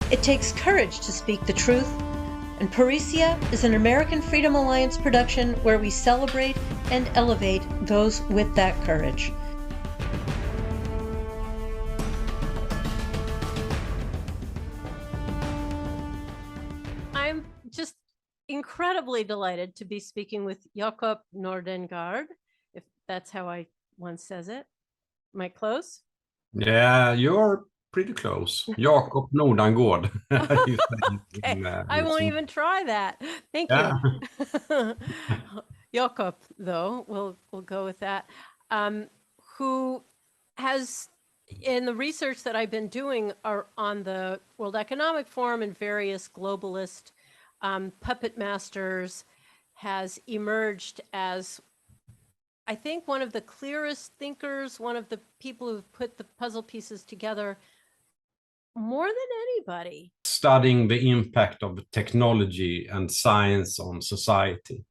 It takes courage to speak the truth, and Parisia is an American Freedom Alliance production where we celebrate and elevate those with that courage. I'm just incredibly delighted to be speaking with Jakob Nordangård, if that's how one says it. Am I close? Yeah, you're pretty close. Jakob Nordangård. Okay, I won't even try that. Thank you. Jakob, though, we'll go with that. Who has, in the research that I've been doing are on the World Economic Forum and various globalist Puppetmasters, has emerged as, I think, one of the clearest thinkers, one of the people who've put the puzzle pieces together more than anybody. Studying the impact of technology and science on society.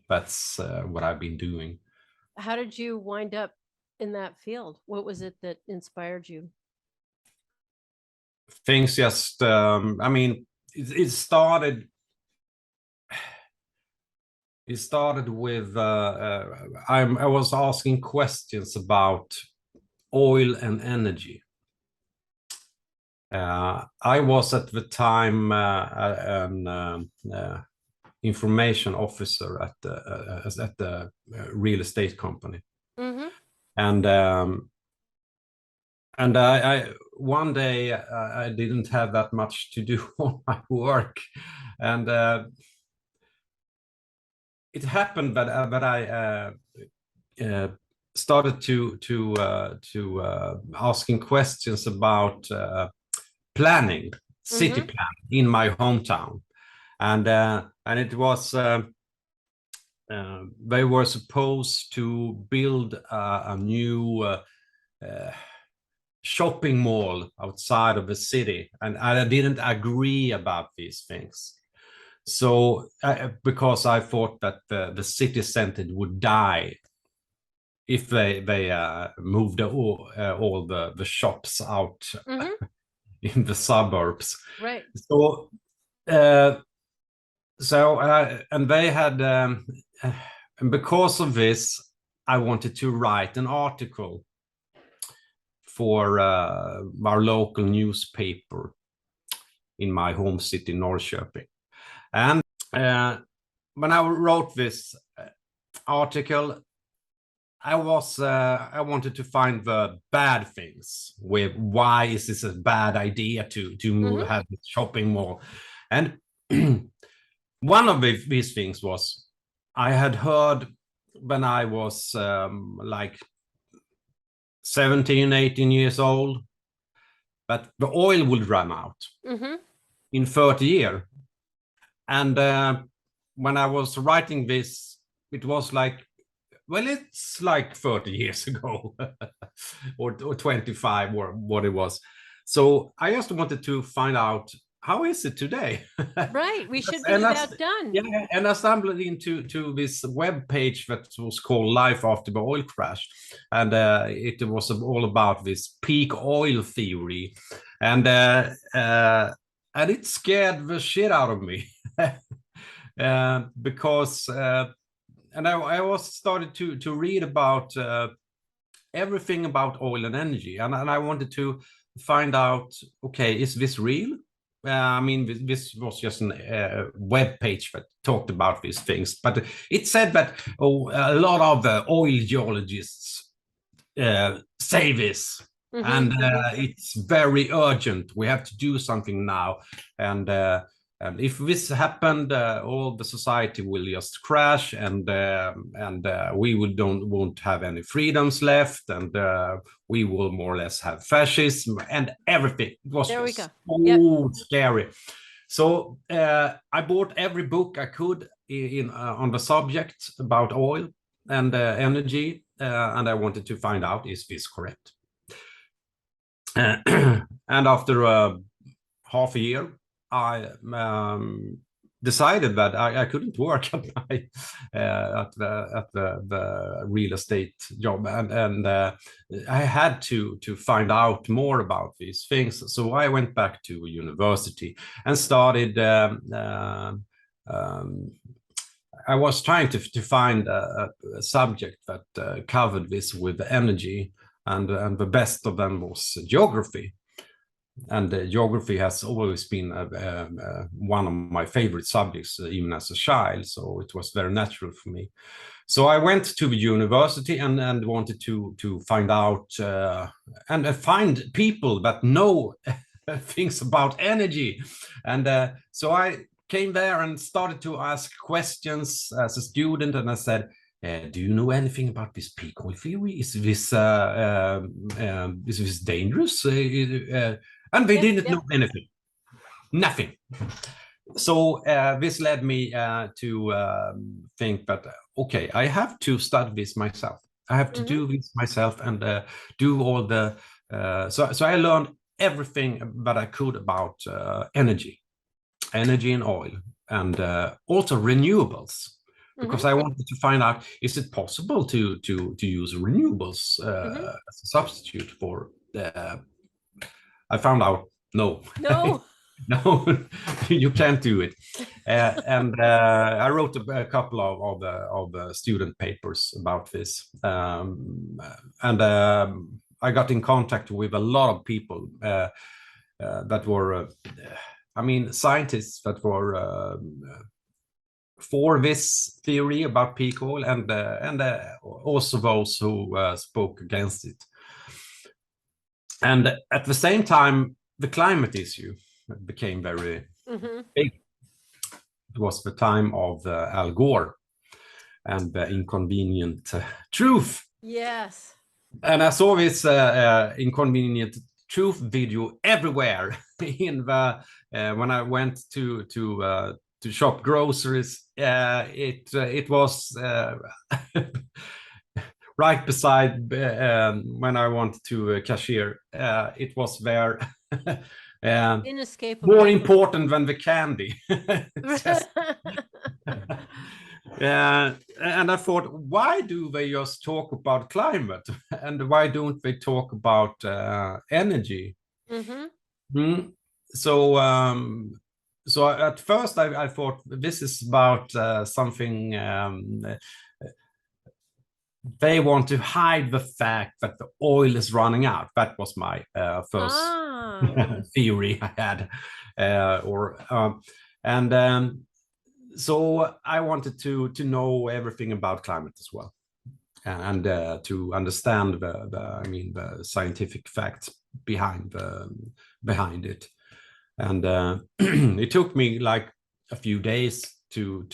That's what I've been doing. How did you wind up in that field? What was it that inspired you? Things just, I mean, it started with, I was asking questions about oil and energy. I was at the time an information officer at the real estate company, and I one day I didn't have that much to do on my work, and it happened that I started to asking questions about planning, city planning in my hometown, and it was they were supposed to build a new shopping mall outside of the city, and I didn't agree about these things. So because I thought that the city center would die if they moved all the shops out in the suburbs. Right. So and they had, and because of this, I wanted to write an article for our local newspaper in my home city, Norrköping. And when I wrote this article, I wanted to find the bad things with why is this a bad idea to move, have this shopping mall. And one of these things was, I had heard when I was like 17, 18 years old, that the oil would run out in 30 years. And when I was writing this, it was like, well, it's like 30 years ago or 25 or what it was. So I just wanted to find out, how is it today? Right, we should be that done. Yeah, and I stumbled into this web page that was called Life After the Oil Crash, and it was all about this peak oil theory, and it scared the shit out of me because and I was started to read about everything about oil and energy, and I wanted to find out, okay, is this real? I mean, this was just a web page that talked about these things, but it said that a lot of oil geologists say this, and it's very urgent. We have to do something now, and if this happened, all the society will just crash, and we won't have any freedoms left, and we will more or less have fascism and everything. It was so scary. So I bought every book I could on the subject about oil and energy, and I wanted to find out, is this correct? And after half a year, I decided that I couldn't work at my at the real estate job, and I had to find out more about these things. So I went back to university and started. I was trying to find a subject that covered this with energy, and the best of them was geography. And geography has always been one of my favorite subjects, even as a child. So it was very natural for me. So I went to the university and wanted to find out and find people that know things about energy. And so I came there and started to ask questions as a student. And I said, do you know anything about this peak oil theory? Is this dangerous? And they didn't know anything, nothing. So this led me to think that, okay, I have to study this myself. I have to do this myself and do all the, so I learned everything that I could about energy and oil, and also renewables. Because I wanted to find out, is it possible to use renewables as a substitute for I found out no. No. No, you can't do it. And I wrote a couple of the student papers about this. And I got in contact with a lot of people that were, I mean, scientists that were for this theory about peak oil, and also those who spoke against it. And at the same time, the climate issue became very big. It was the time of Al Gore and the inconvenient truth. Yes. And I saw this inconvenient truth video everywhere in the when I went to shop groceries. It was right beside when I went to a cashier. It was there. Inescapable. More important than the candy. And I thought, why do they just talk about climate, and why don't they talk about energy? So at first I thought this is about something. They want to hide the fact that the oil is running out. That was my first theory I had, so I wanted to know everything about climate as well, and to understand the scientific facts behind it. And it took me like a few days to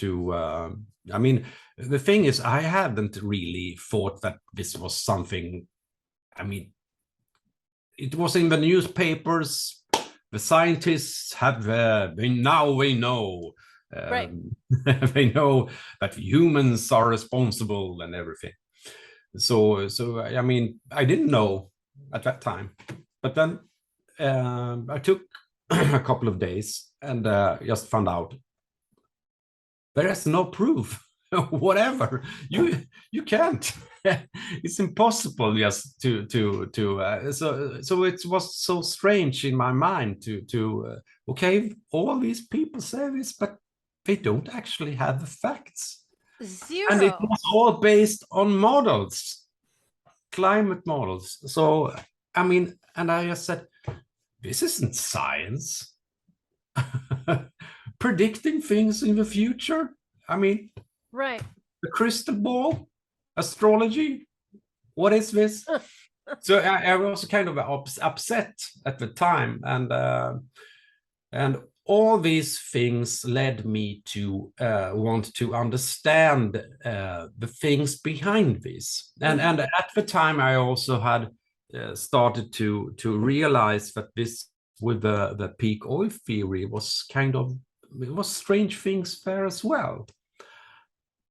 I mean, the thing is, I hadn't really thought that this was something. I mean, it was in the newspapers. The scientists have now we know. Right. They know that humans are responsible and everything. So I mean, I didn't know at that time, but then I took a couple of days and just found out there is no proof. Whatever, you can't. It's impossible just to so it was so strange in my mind to okay, all these people say this, but they don't actually have the facts. Zero. And it was all based on models, climate models. So I mean, and I just said, this isn't science. Predicting things in the future. I mean, right. The crystal ball, astrology. What is this? So I was kind of upset at the time, and all these things led me to want to understand the things behind this. And at the time, I also had started to realize that this with the peak oil theory was kind of, it was strange things there as well.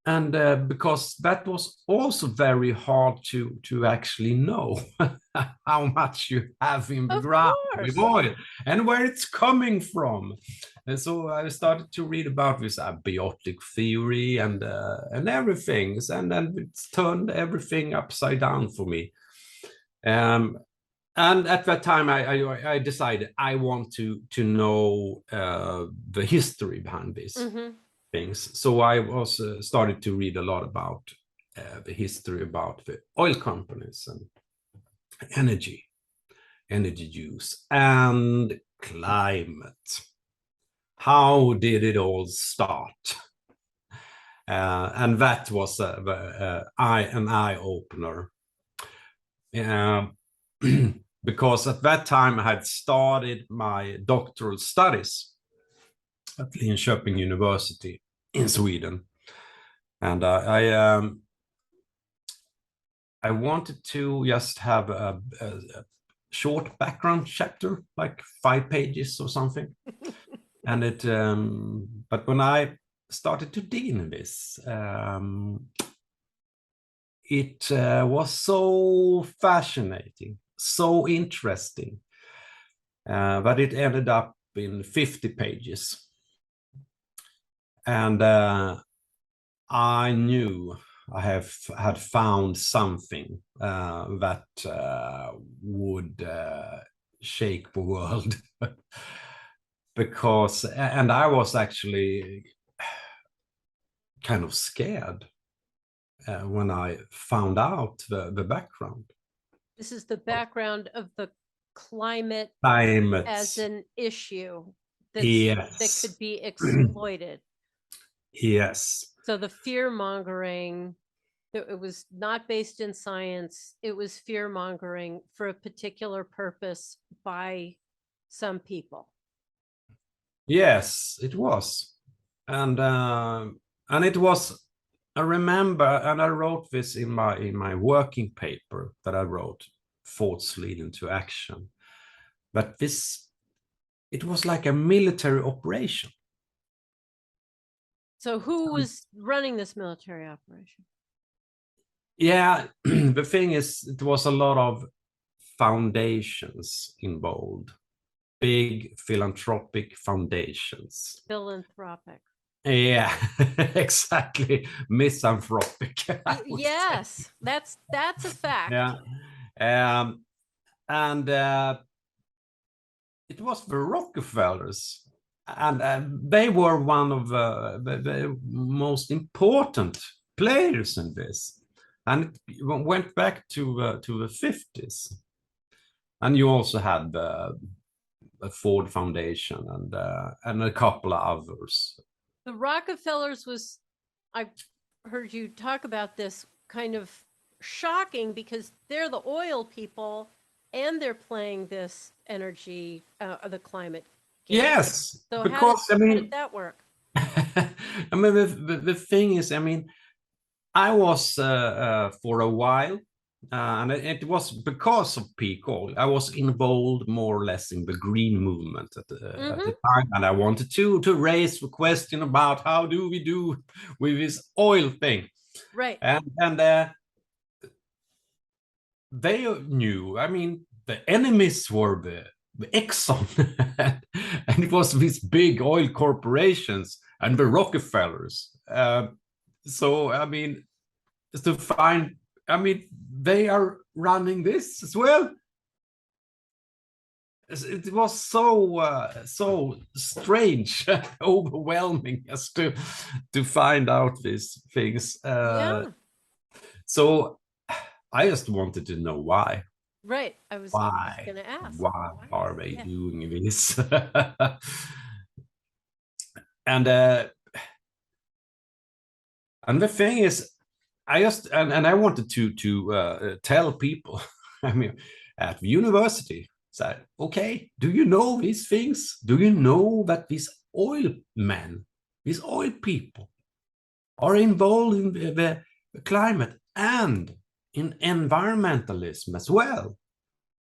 because that was also very hard to actually know how much you have in the Of ground with course. oil and where it's coming from. And so I started to read about this abiotic theory and everything, and then it's turned everything upside down for me. And at that time, I decided I want to know the history behind this. Mm-hmm. Things. So I was started to read a lot about the history about the oil companies and energy use, and climate. How did it all start? And that was an eye opener. Because at that time I had started my doctoral studies at Linköping University in Sweden, and I wanted to just have a short background chapter, like 5 pages or something. And but when I started to dig in this, it was so fascinating, so interesting, that it ended up in 50 pages. And I knew I had found something that would shake the world. Because, and I was actually kind of scared when I found out the background. This is the background of the climate as an issue that could be exploited. Yes. So the fear mongering, it was not based in science. It was fear mongering for a particular purpose by some people. Yes, it was. And it was, I remember, and I wrote this in my working paper that I wrote, Thoughts Leading to Action. But it was like a military operation. So who was running this military operation? Yeah, the thing is, it was a lot of foundations involved, big philanthropic foundations. Philanthropic. Yeah, exactly. Misanthropic. Yes, that's a fact. Yeah. And it was the Rockefellers, and they were one of the most important players in this. And it went back to the 50s. And you also had the Ford Foundation and a couple of others. The Rockefellers was, I heard you talk about this, kind of shocking because they're the oil people and they're playing this energy, the climate game. Yes, so because how did that work? I mean, the thing is, I mean, I was for a while, and it was because of peak oil. I was involved more or less in the green movement at the time, and I wanted to raise the question about how do we do with this oil thing, right? And they knew. I mean, the enemies were the Exxon, and it was these big oil corporations and the Rockefellers. So I mean, to find, I mean, they are running this as well. It was so strange, overwhelming as to find out these things. Yeah. So I just wanted to know why. Right. I was going to ask. Why are they doing this? And the thing is, I just and I wanted to tell people, I mean, at the university, said, okay, do you know these things? Do you know that these oil men, these oil people, are involved in the climate and in environmentalism as well?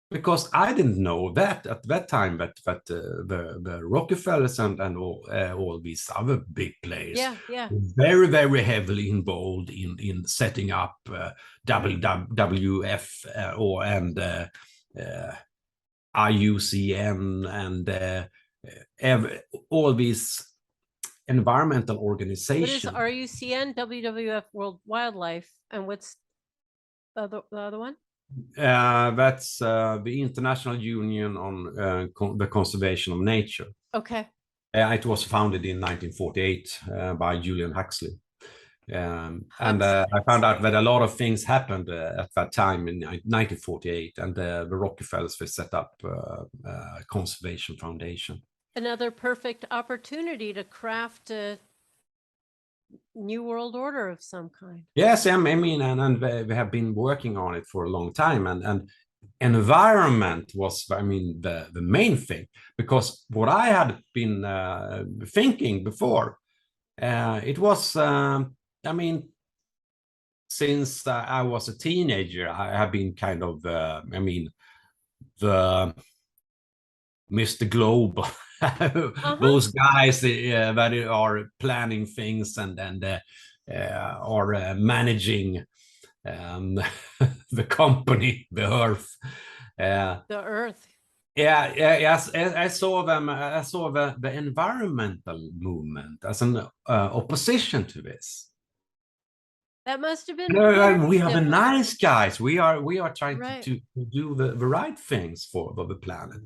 because I didn't know that at that time that the Rockefellers and all these other big players were very, very heavily involved in setting up WWF and IUCN and all these environmental organizations. What is RUCN? WWF, World Wildlife, and what's the other one? That's the International Union on the Conservation of Nature. Okay. It was founded in 1948 by Julian Huxley. And I found out that a lot of things happened at that time in 1948, and the Rockefellers were set up a conservation foundation. Another perfect opportunity to craft a new world order of some kind. Yes, I mean, and we have been working on it for a long time, and environment was, I mean, the main thing, because what I had been thinking before, it was, I mean, since I was a teenager, I have been kind of, I mean, the Mr. Global, those guys that are planning things and are managing the company, the Earth. The Earth. Yeah, yes, I saw them. I saw the environmental movement as an opposition to this. That must have been. We are the nice guys. We are trying to do the right things for the planet.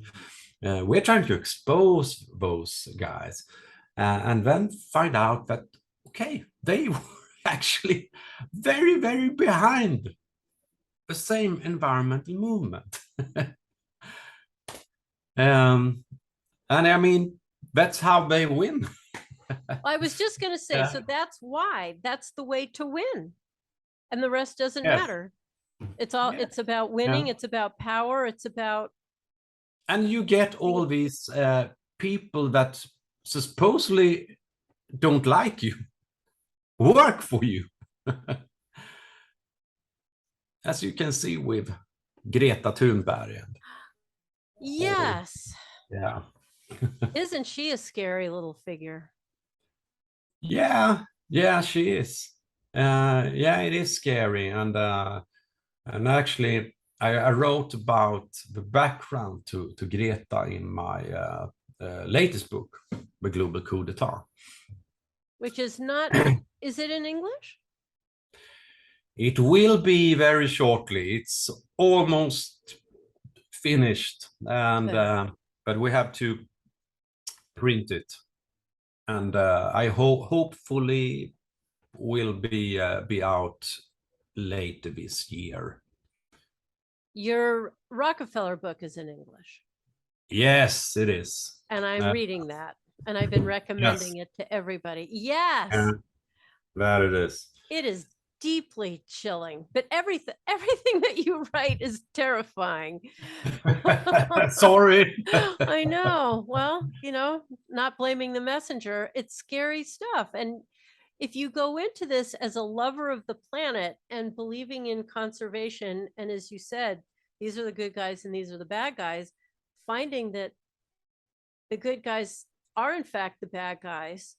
We're trying to expose those guys, and then find out that, okay, they were actually very, very behind the same environmental movement. And I mean, that's how they win. I was just going to say, so that's why, that's the way to win. And the rest doesn't matter. It's all, it's about winning. It's about power. It's about. And you get all these people that supposedly don't like you work for you. As you can see with Greta Thunberg. Yes. Yeah. Isn't she a scary little figure? Yeah, she is. Yeah, it is scary, and actually, I wrote about the background to Greta in my latest book, The Global Coup d'etat. Which is not. Is it in English? It will be very shortly. It's almost finished, and but we have to print it, and I hopefully will be out later this year. Your Rockefeller book is in English. Yes, it is, and I'm reading that, and I've been recommending it to everybody. Yes, that it is. It is deeply chilling, but everything that you write is terrifying. Sorry. I know. Well, not blaming the messenger. It's scary stuff. And if you go into this as a lover of the planet and believing in conservation, and as you said, these are the good guys and these are the bad guys, finding that the good guys are in fact the bad guys,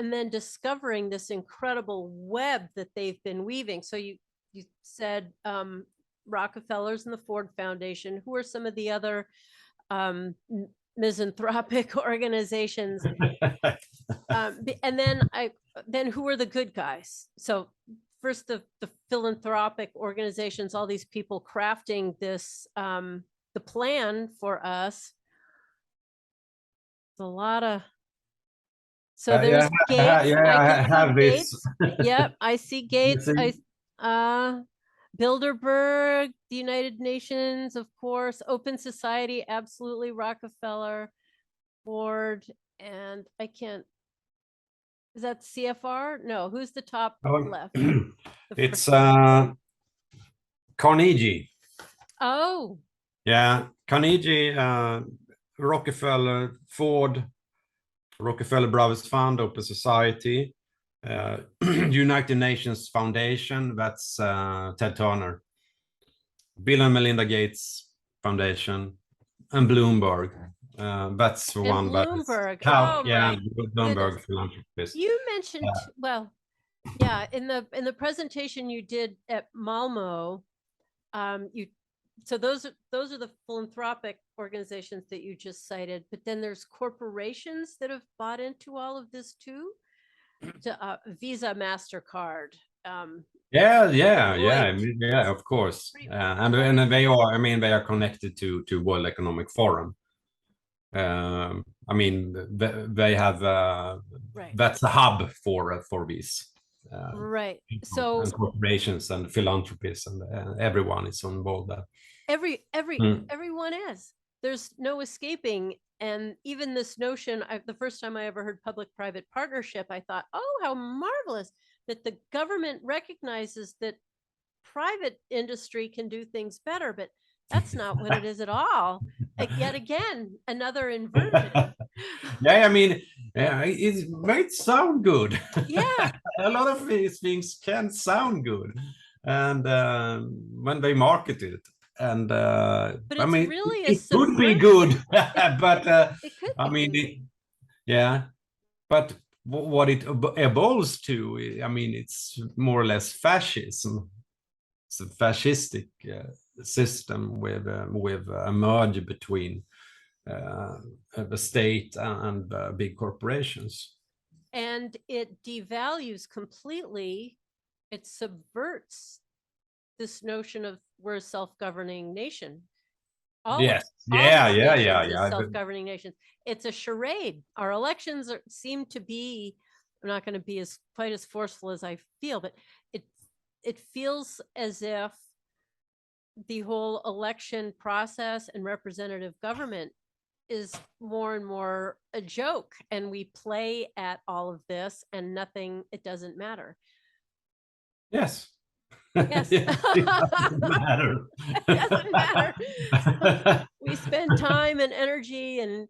and then discovering this incredible web that they've been weaving. So you said Rockefellers and the Ford Foundation. Who are some of the other misanthropic organizations? And then who are the good guys? So first the philanthropic organizations, all these people crafting this, the plan for us. It's a lot of. So there's Gates. I have this. Yep, I see Gates. Bilderberg, the United Nations, of course, Open Society, absolutely, Rockefeller, Ford, and I can't. Is that CFR? No, who's the top left? It's Carnegie. Oh. Yeah, Carnegie, Rockefeller, Ford, Rockefeller Brothers Fund, Open Society, United Nations Foundation, that's Ted Turner. Bill and Melinda Gates Foundation, and Bloomberg. That's And one. Bloomberg. How? Oh Yeah, my Bloomberg goodness. philanthropist. You mentioned, well, yeah, in the presentation you did at Malmo, so those are the philanthropic organizations that you just cited, but then there's corporations that have bought into all of this too. To Visa, MasterCard. Yeah, of course. And they are, I mean, they are connected to World Economic Forum. I mean, they have Right. that's a hub for these Right. people and corporations and philanthropists, and everyone is involved there. Everyone is. There's no escaping. And even this notion, the first time I ever heard public-private partnership, I thought, oh, how marvelous that the government recognizes that private industry can do things better, but that's not what it is at all. Yet again, another inversion. Yeah, I mean, it might sound good. Yeah. A lot of these things can sound good, and when they market it, and but I it's mean, really it could be good, but it could I mean, good. Yeah, but what it evolves to, I mean, it's more or less fascism. It's a fascistic system with a merge between the state and big corporations. And it devalues completely, it subverts this notion of we're a self-governing nation. Yes. Yeah. Self-governing nations. It's a charade. Our elections seem to be, I'm not going to be quite as forceful as I feel, but it feels as if the whole election process and representative government is more and more a joke, and we play at all of this and nothing, it doesn't matter. Yes. Yes. It doesn't matter. It doesn't matter. We spend time and energy and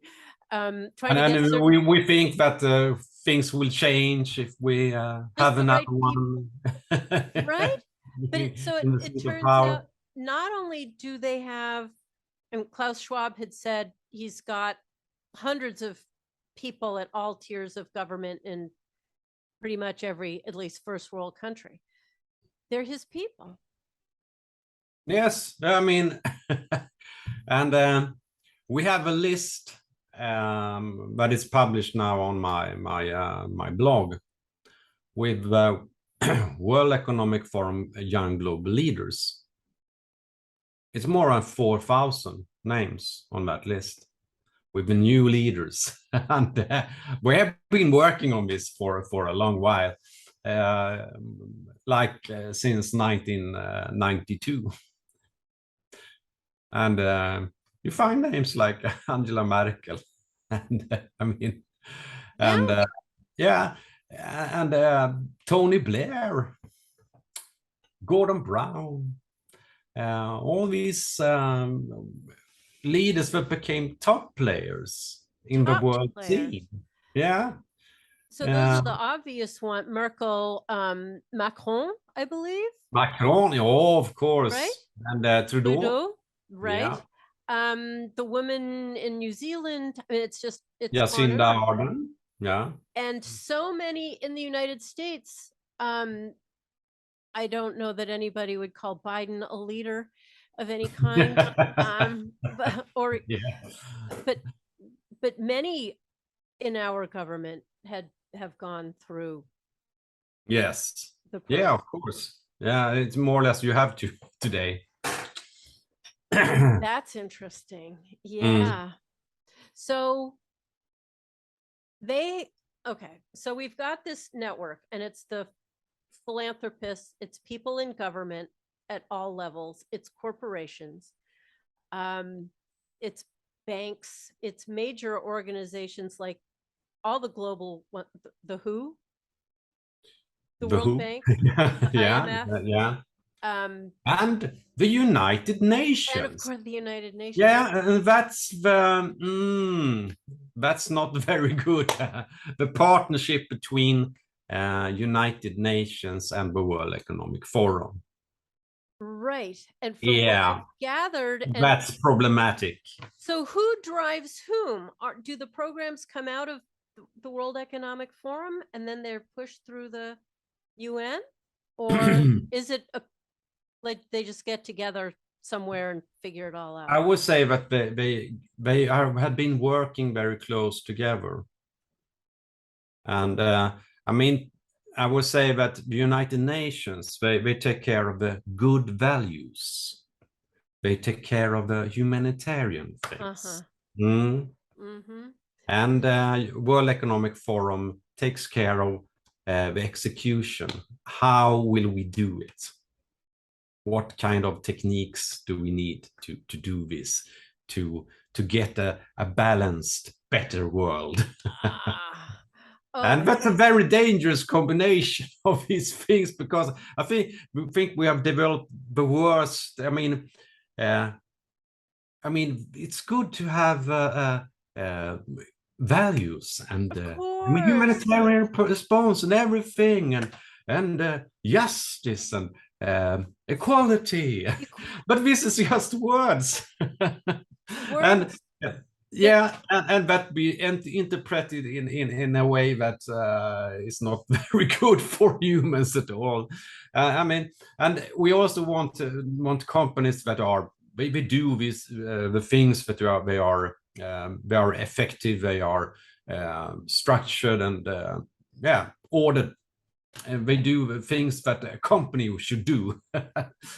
trying to get certain... we think that things will change if we have another one. Right? But it turns out not only do they have, and Klaus Schwab had said he's got hundreds of people at all tiers of government in pretty much every, at least first world country. They're his people. Yes, I mean, and we have a list that is published now on my blog with World Economic Forum Young Global Leaders. It's more than 4,000 names on that list with the new leaders, and we have been working on this for a long while, since 1992. And you find names like Angela Merkel, and I mean, and yeah, and Tony Blair, Gordon Brown, all these leaders that became top players in the world scene. Yeah. So those are the obvious one. Merkel, Macron, I believe. Macron, oh, of course. Right? And Trudeau. Right. Yeah. The woman in New Zealand, I mean, it's Jacinda Ardern. Yeah. And so many in the United States. I don't know that anybody would call Biden a leader of any kind. But many in our government have gone through. Yes. Yeah, of course. Yeah, it's more or less you have to today. That's interesting. Yeah. So so we've got this network, and it's the philanthropists, it's people in government at all levels, it's corporations, it's banks, it's major organizations like all the global, the WHO, the World Bank, IMF, yeah. And the United Nations. And of course the United Nations. Yeah, and that's not very good. The partnership between United Nations and the World Economic Forum. Right. And from what Yeah, I've gathered, and that's problematic. so who drives whom? Do the programs come out of the World Economic Forum and then they're pushed through the UN? Or is it like they just get together somewhere and figure it all I out? would say that had been working very close together. And I mean, I would say that the United Nations, they take care of the good values. They take care of the humanitarian things. Mm-hmm. And World Economic Forum takes care of the execution. How will we do it? What kind of techniques do we need to do this, to get a balanced, better world? And that's a very dangerous combination of these things, because I think we have developed the worst. I mean, it's good to have values and I mean, humanitarian response and everything, and justice and equality. But this is just words. And yeah, and that be interpreted in a way that is not very good for humans at all. I mean, and we also want companies that are they do this the things that they are effective, they are structured and ordered, and they do the things that a company should do.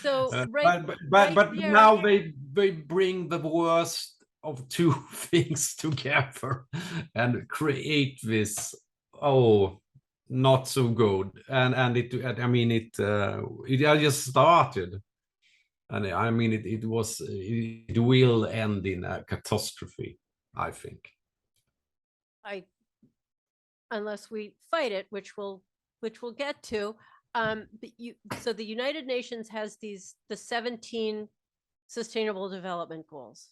So but now they bring the worst of two things together and create this not so good, and it I mean it just started, and I mean it will end in a catastrophe, I think. Unless we fight it, which we'll get to. So the United Nations has the 17 Sustainable Development Goals.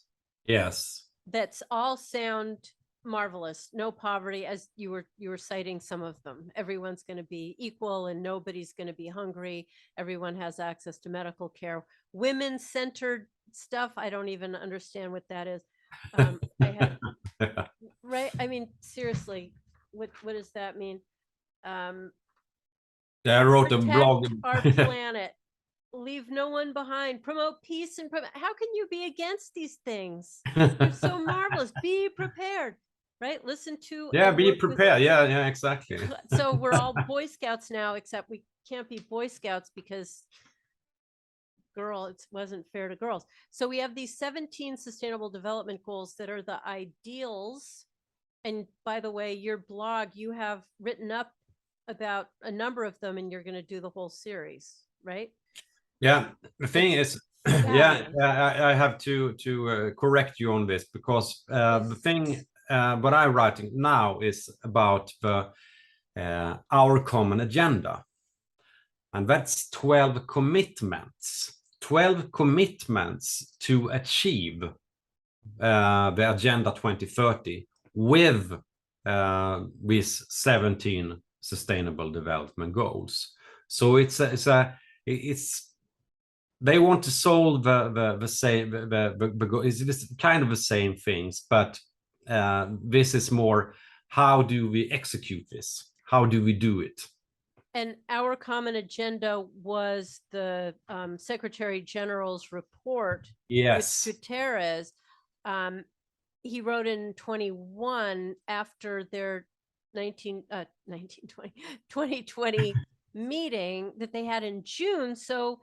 Yes. That's all sound marvelous. No poverty, as you were citing some of them. Everyone's going to be equal and nobody's going to be hungry. Everyone has access to medical care. Women-centered stuff, I don't even understand what that is. Right? I mean, seriously, what does that mean? I wrote a blog. Our planet, leave no one behind, promote peace and how can you be against these things? They're so marvelous. Be prepared, right? Listen to be prepared. Yeah, exactly. So we're all Boy Scouts now, except we can't be Boy Scouts because it wasn't fair to girls. So we have these 17 Sustainable Development Goals that are the ideals. And by the way, your blog, you have written up about a number of them, and you're going to do the whole series, right? Yeah, the thing is, I have to correct you on this, because the thing what I'm writing now is about the our common agenda, and that's 12 commitments to achieve the Agenda 2030 with these 17 Sustainable Development Goals. So it's they want to solve the same it's kind of the same things, but this is more, how do we execute this? How do we do it? And our common agenda was the Secretary General's report. Yes. With Guterres. He wrote in 21 after their 2020 meeting that they had in June. So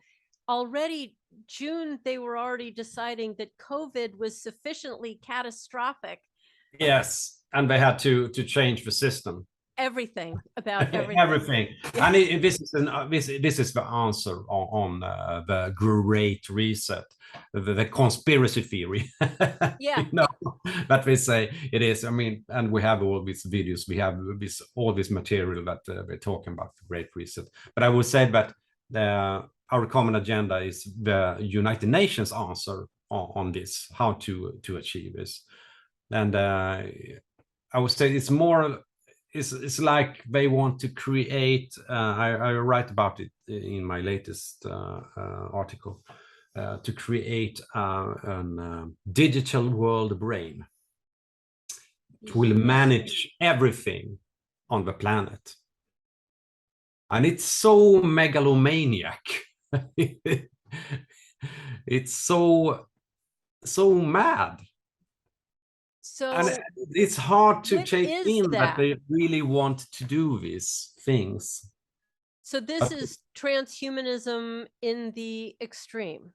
already June, they were already deciding that COVID was sufficiently catastrophic. Yes, and they had to change the system. Everything about everything. Everything. And this is the answer on the Great Reset, the conspiracy theory. Yeah. That we say it is. I mean, and we have all these videos, we have all this material that we're talking about the Great Reset. But I would say that our common agenda is the United Nations answer on this, how to achieve this. And I would say it's more it's like they want to create. I write about it in my latest article. To create a digital world brain. It will manage everything on the planet. And it's so megalomaniac. It's so mad. So, and it's hard to what take is in that that? they really want to do these things. So this is transhumanism in the extreme.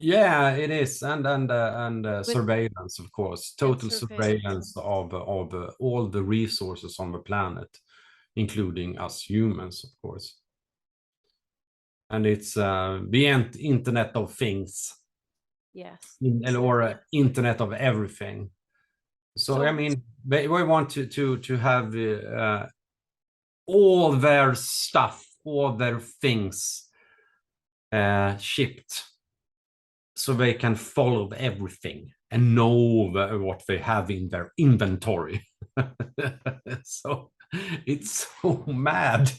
Yeah, it is, and With surveillance, of course, total surveillance of all the resources on the planet, including us humans, of course. And it's the Internet of Things, yes, or Internet of Everything. So I mean, we want to have all their stuff, all their things shipped, so they can follow everything and know what they have in their inventory. So it's so mad.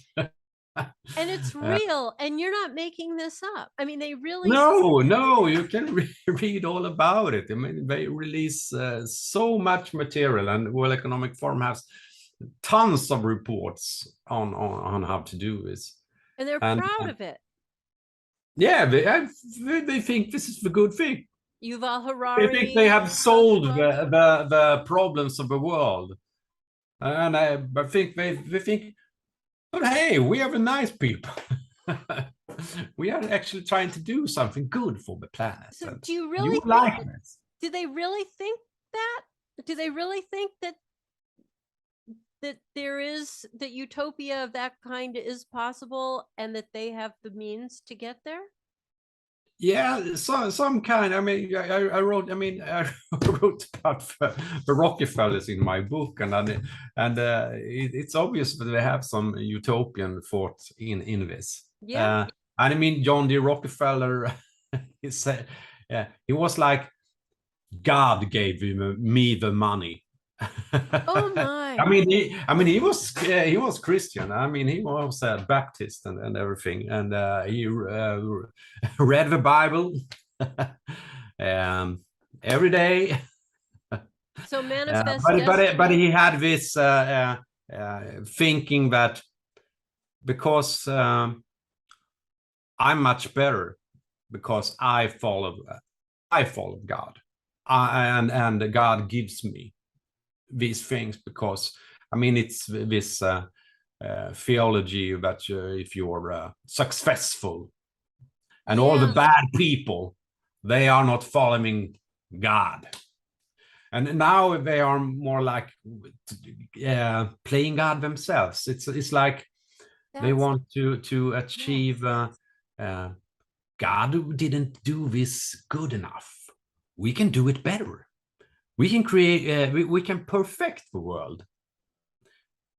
and it's real, and you're not making this up. I mean, they really No, you can read all about it. I mean, they release so much material, and World Economic Forum has tons of reports on how to do this. And they're proud of it. Yeah, they think this is the good thing. Yuval Harari. They think they have solved the problems of the world, and I think they think, but hey, we are the nice people. We are actually trying to do something good for the planet. So do you really think like this? Do they really think that? Do they really think that there is that utopia of that kind is possible, and that they have the means to get there? Yeah, some kind. I mean, I wrote. I mean, I wrote about the Rockefellers in my book, and it's obvious that they have some utopian thought in this. Yeah. And I mean, John D. Rockefeller, he said, he was like, God gave me the money. Oh my! I mean, he was Christian. I mean, he was a Baptist and everything, and he read the Bible every day. So manifest but he had this thinking that because I'm much better because I follow God, and God gives me these things because, I mean, it's this theology that if you're successful and all the bad people, they are not following God. And now they are more like playing God themselves. It's like they want to achieve God didn't do this good enough. We can do it better. We can create. We can perfect the world.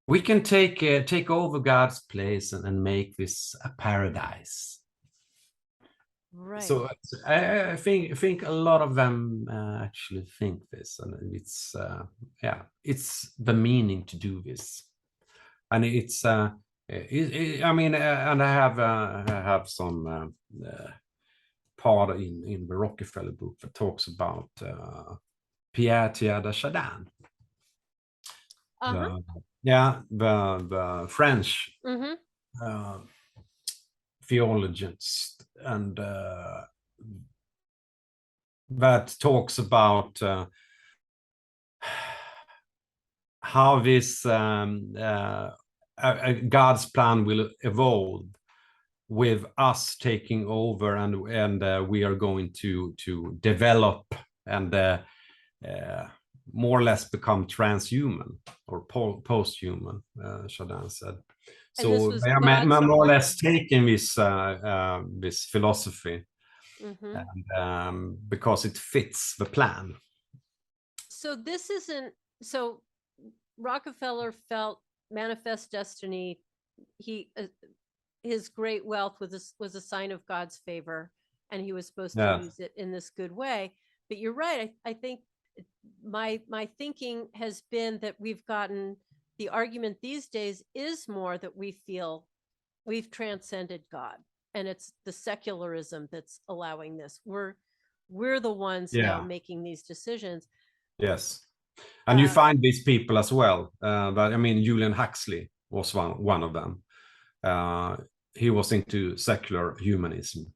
We can take over God's place and make this a paradise. Right. So I think a lot of them actually think this, and it's it's the meaning to do this, and it's I mean, and I have some part in the Rockefeller book that talks about Pierre de Chardin. The French theologians, and that talks about how this God's plan will evolve with us taking over, and we are going to develop and more or less become transhuman or post-human, Chardin said. So they are more or less taking this this philosophy, and, because it fits the plan. So this isn't so. Rockefeller felt manifest destiny. His great wealth was a sign of God's favor, and he was supposed to use it in this good way. But you're right. I think my thinking has been that we've gotten the argument these days is more that we feel we've transcended God, and it's the secularism that's allowing this. We're the ones now making these decisions. Yes. And you find these people as well. But I mean, Julian Huxley was one of them. He was into secular humanism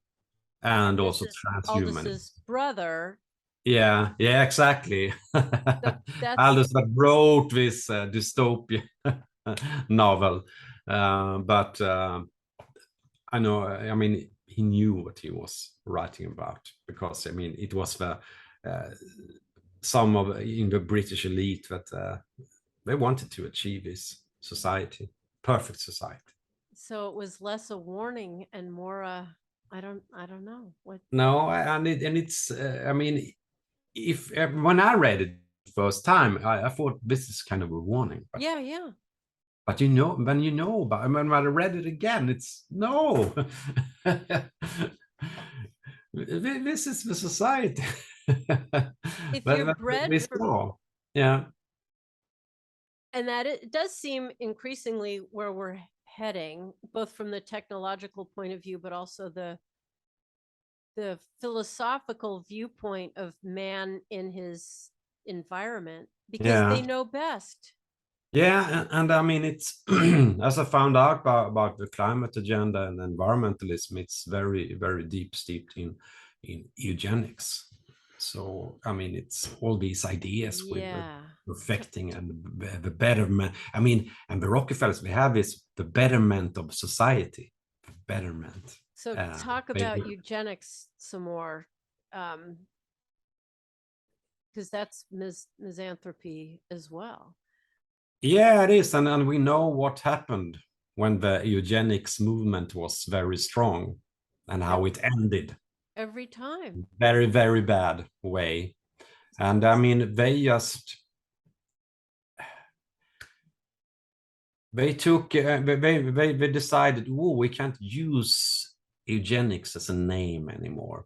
and also transhumanism. Aldous' brother. Yeah, exactly. Aldous that wrote this dystopia novel. But I know, I mean, he knew what he was writing about, because I mean, it was the some of in the British elite that they wanted to achieve this society, perfect society. So it was less a warning and more a, I don't know what. No, and it's I mean, if when I read it first time, I thought this is kind of a warning. But, yeah. But you know, when you know about, when I read it again, it's no. This is the society. If you're bred for, yeah. And that it does seem increasingly where we're heading, both from the technological point of view, but also the philosophical viewpoint of man in his environment, because they know best. Yeah, and I mean, it's as I found out about the climate agenda and environmentalism, it's very, very deep steeped in eugenics. So I mean, it's all these ideas with perfecting and the betterment. I mean, and the Rockefellers, we have is the betterment of society, betterment. So talk about eugenics some more, because that's misanthropy as well. Yeah, it is, and we know what happened when the eugenics movement was very strong, and how it ended. Every time. Very, very bad way. And I mean, they took, they decided, oh, we can't use eugenics as a name anymore.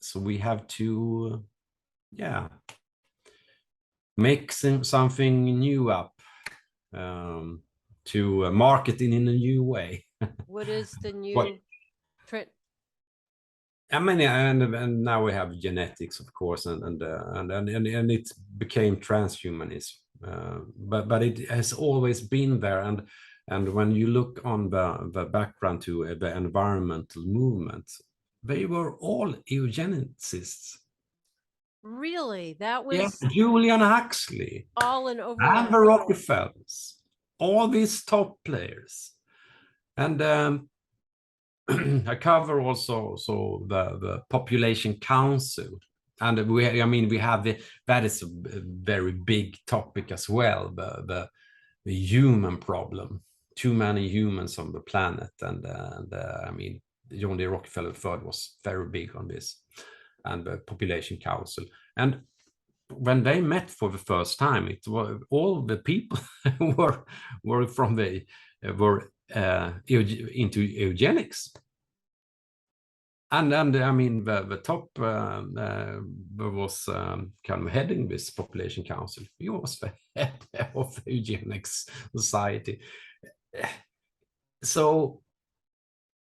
So we have to, make something new up, to market it in a new way. What is the new trend? I mean, and now we have genetics, of course, and it became transhumanism. But it has always been there, and when you look on the background to the environmental movement, they were all eugenicists. Really? That was Julian Huxley, all an overlap. and the Rockefellers, all these top players, and I cover also the Population Council, and I mean, we have that is a very big topic as well, the human problem, too many humans on the planet, and I mean, John D. Rockefeller III was very big on this, and the Population Council. And when they met for the first time, it was all the people were from the into eugenics. And I mean, the top was kind of heading this Population Council. He was the head of the eugenics society. So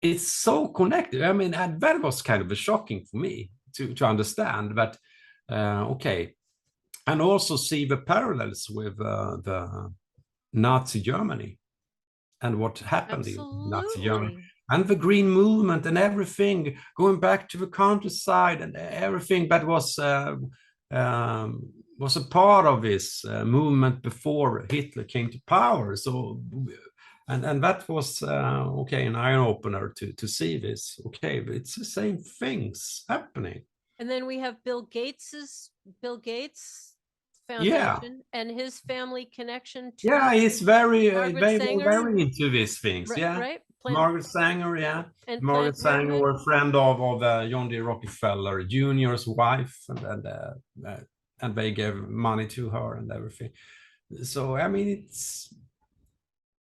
it's so connected. I mean, and that was kind of shocking for me to understand that. Okay, and also see the parallels with the Nazi Germany and what happened in Nazi Germany, and the Green Movement and everything, going back to the countryside and everything that was a part of this movement before Hitler came to power. So, and that was okay, an eye opener to see this. Okay, it's the same things happening. And then we have Bill Gates Foundation and his family connection to he's very Margaret Sanger. Very into these things. Right. Margaret Sanger, and Margaret Sanger were a friend of John D. Rockefeller Jr.'s wife, and they gave money to her and everything. So I mean,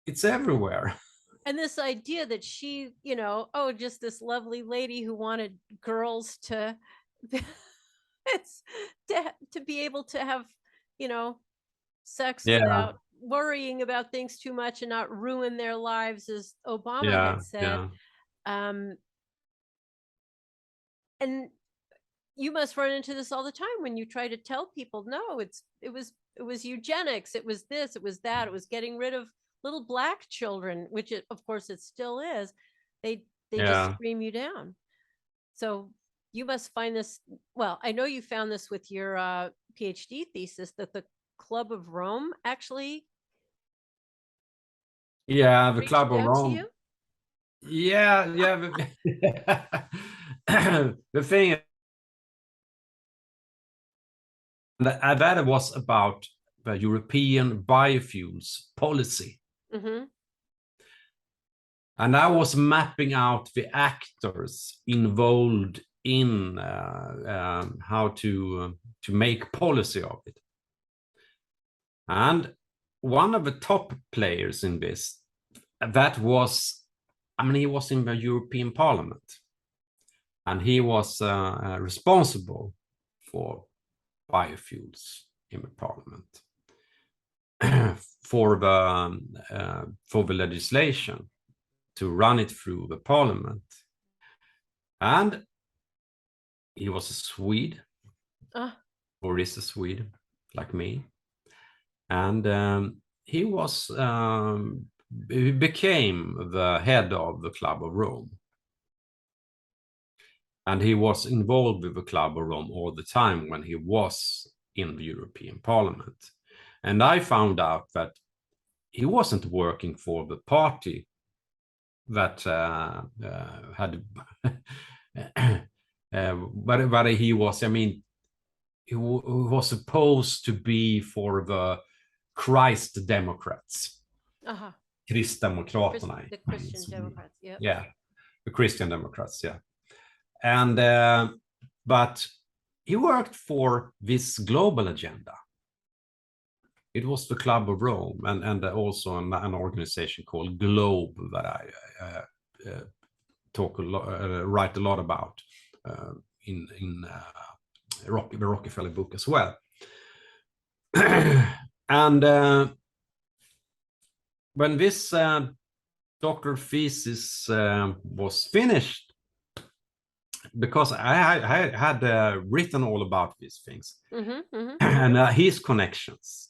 it's everywhere. And this idea that she, just this lovely lady who wanted girls to to be able to have, sex without worrying about things too much and not ruin their lives, as Obama had said. And you must run into this all the time when you try to tell people, no, it was eugenics, it was this, it was that, it was getting rid of little Black children, which of course it still is. They just scream you down. So you must find this, well, I know you found this with your PhD thesis, that the Club of Rome actually the Club of Rome. You? The thing that was about the European biofuels policy. And I was mapping out the actors involved in how to make policy of it. And one of the top players in this, that was, he was in the European Parliament, and he was responsible for biofuels in the Parliament for the legislation to run it through the Parliament. And he was a Swede, or is a Swede, like me. And he became the head of the Club of Rome. And he was involved with the Club of Rome all the time when he was in the European Parliament. And I found out that he wasn't working for the party that had, but he was, he was supposed to be for the Christ Democrats. Kristdemokraterna. The Christian Democrats, yeah. Yeah, the Christian Democrats, yeah. And but he worked for this global agenda. It was the Club of Rome, and also an organization called Globe that I write a lot about in the Rockefeller book as well. And when this doctoral thesis was finished, because I had written all about these things, and his connections,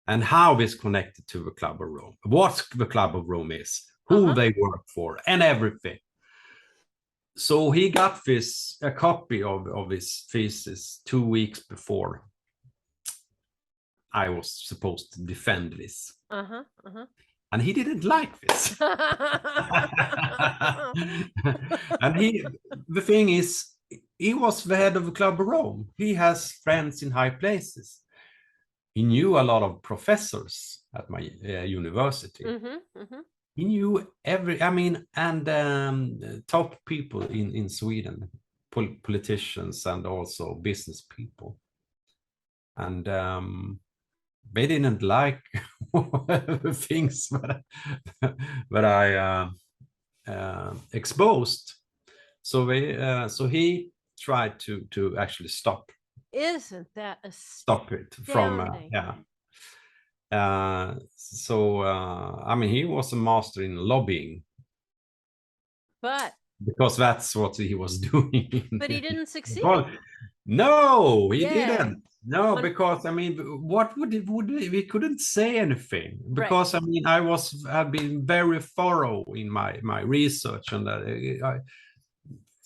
and how it's connected to the Club of Rome, what the Club of Rome is, who they work for, and everything. So he got a copy of his thesis 2 weeks before I was supposed to defend this. And he didn't like this. And the thing is, he was the head of the Club of Rome. He has friends in high places. He knew a lot of professors at my university. He knew top people in Sweden, politicians and also business people. And they didn't like the things that I exposed. So he tried to actually stop. Isn't that stop it from he was a master in lobbying, but because that's what he was doing. But he didn't succeed. No, he didn't. No, because what would we couldn't say anything, because I have been very thorough in my research, and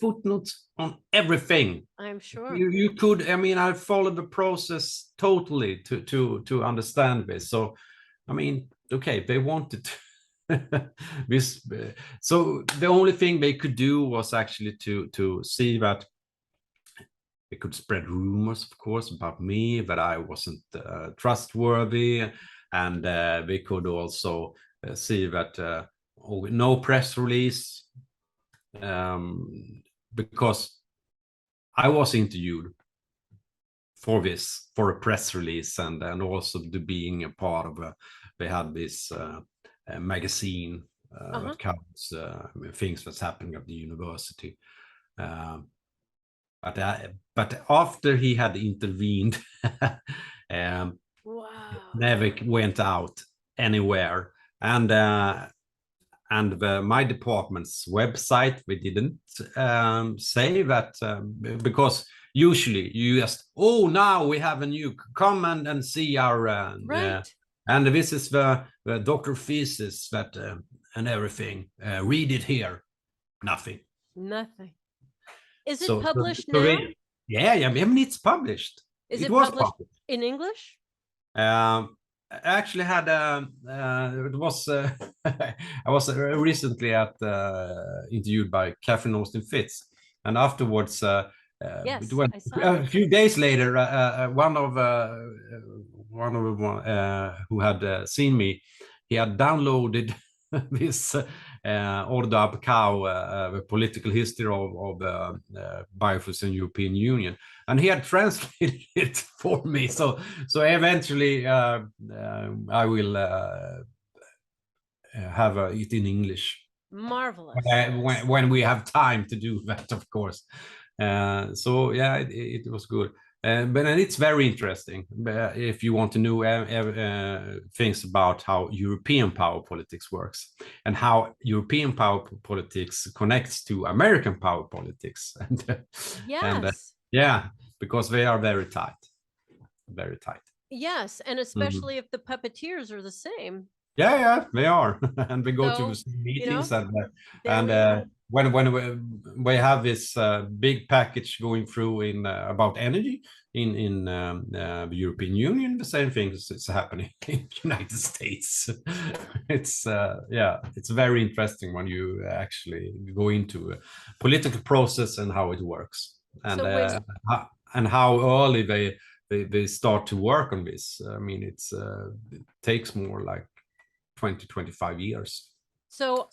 footnotes on everything. I'm sure you could. I followed the process totally to understand this. So, okay, they wanted this. So the only thing they could do was actually to see that they could spread rumors, of course, about me, that I wasn't trustworthy, and they could also see that no press release. Because I was interviewed for a press release, and also being a part of they had this magazine that covers things that's happening at the university. But after he had intervened, wow, never went out anywhere. And my department's website, we didn't say that because usually you just, oh, now we have a new, come and see our Right. and this is the Dr. Thesis that and everything. Read it here. Nothing. Nothing. Is it So published now? Yeah, I mean, it's published. Is It it was published published. in English? I actually had it was I was recently interviewed by Catherine Austin Fitz, and afterwards Yes, it went I saw a it. few days later. One of who had seen me, he had downloaded this Ordab Cow, the political history of biofuels in European Union, and he had translated it for me. So eventually I will have it in English. Marvelous. When we have time to do that, of course. So yeah, it was good. But it's very interesting if you want to know things about how European power politics works and how European power politics connects to American power politics. And Yes. yeah, because they are very tight, very tight. Yes, and especially if the puppeteers are the same. Yeah, they are, and we go to So, meetings, there we go. when we have this big package going through in about energy in the European Union, the same thing is happening in the United States. It's yeah, it's very interesting when you actually go into a political process and how it works, and So when and how early they start to work on this. I mean, it takes more like 20-25 years. so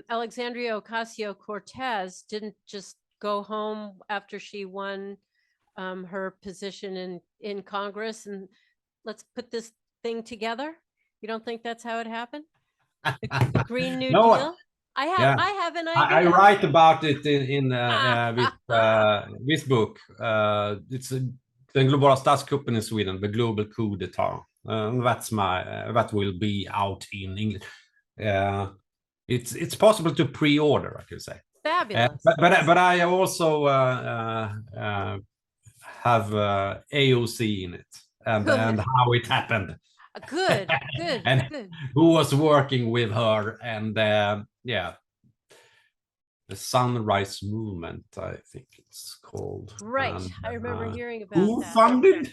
Alexandria Ocasio-Cortez didn't just go home after she won her position in Congress and let's put this thing together. You don't think that's how it happened? The Green New No, Deal? I yeah, have an idea. I write about it in this book. It's den globala statskuppen in Sweden, the Global Coup d'etat. That's that will be out in English. It's possible to pre-order, I could say. Fabulous. But I also have AOC in it and how it happened. Good, and good. who was working with her, and yeah, the Sunrise Movement, I think it's called. Right, and, I remember hearing about who that. funded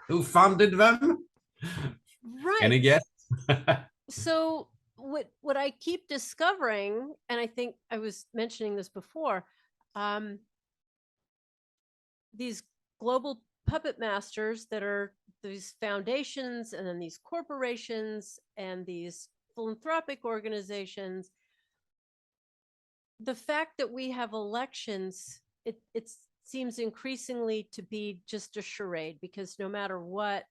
who funded them? Right. Any guess? So what I keep discovering, and I think I was mentioning this before, these global puppet masters that are these foundations and then these corporations and these philanthropic organizations, the fact that we have elections, it seems increasingly to be just a charade, because no matter what,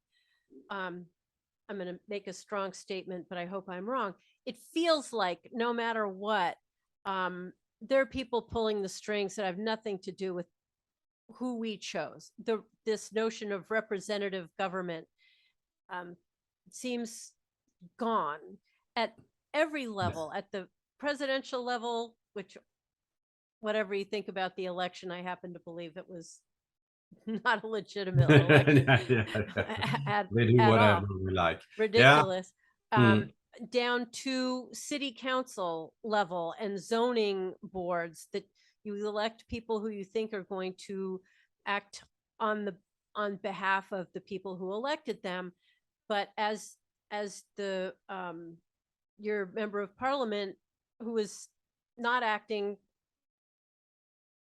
I'm going to make a strong statement, but I hope I'm wrong. It feels like no matter what, there are people pulling the strings that have nothing to do with who we chose. This notion of representative government seems gone at every level, at the presidential level, which whatever you think about the election, I happen to believe it was not a legitimate election They do at whatever all. we like. Ridiculous. Yeah. Down to city council level and zoning boards, that you elect people who you think are going to act on behalf of the people who elected them, but as the your member of parliament who is not acting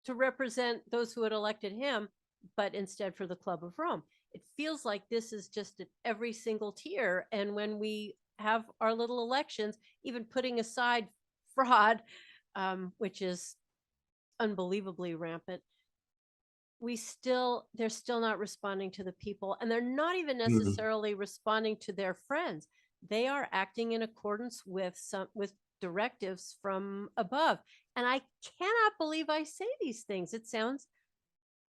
to represent those who had elected him, but instead for the Club of Rome. It feels like this is just at every single tier. And when we have our little elections, even putting aside fraud, which is unbelievably rampant, they're still not responding to the people, and they're not even necessarily responding to their friends. They are acting in accordance with directives from above. And I cannot believe I say these things. It sounds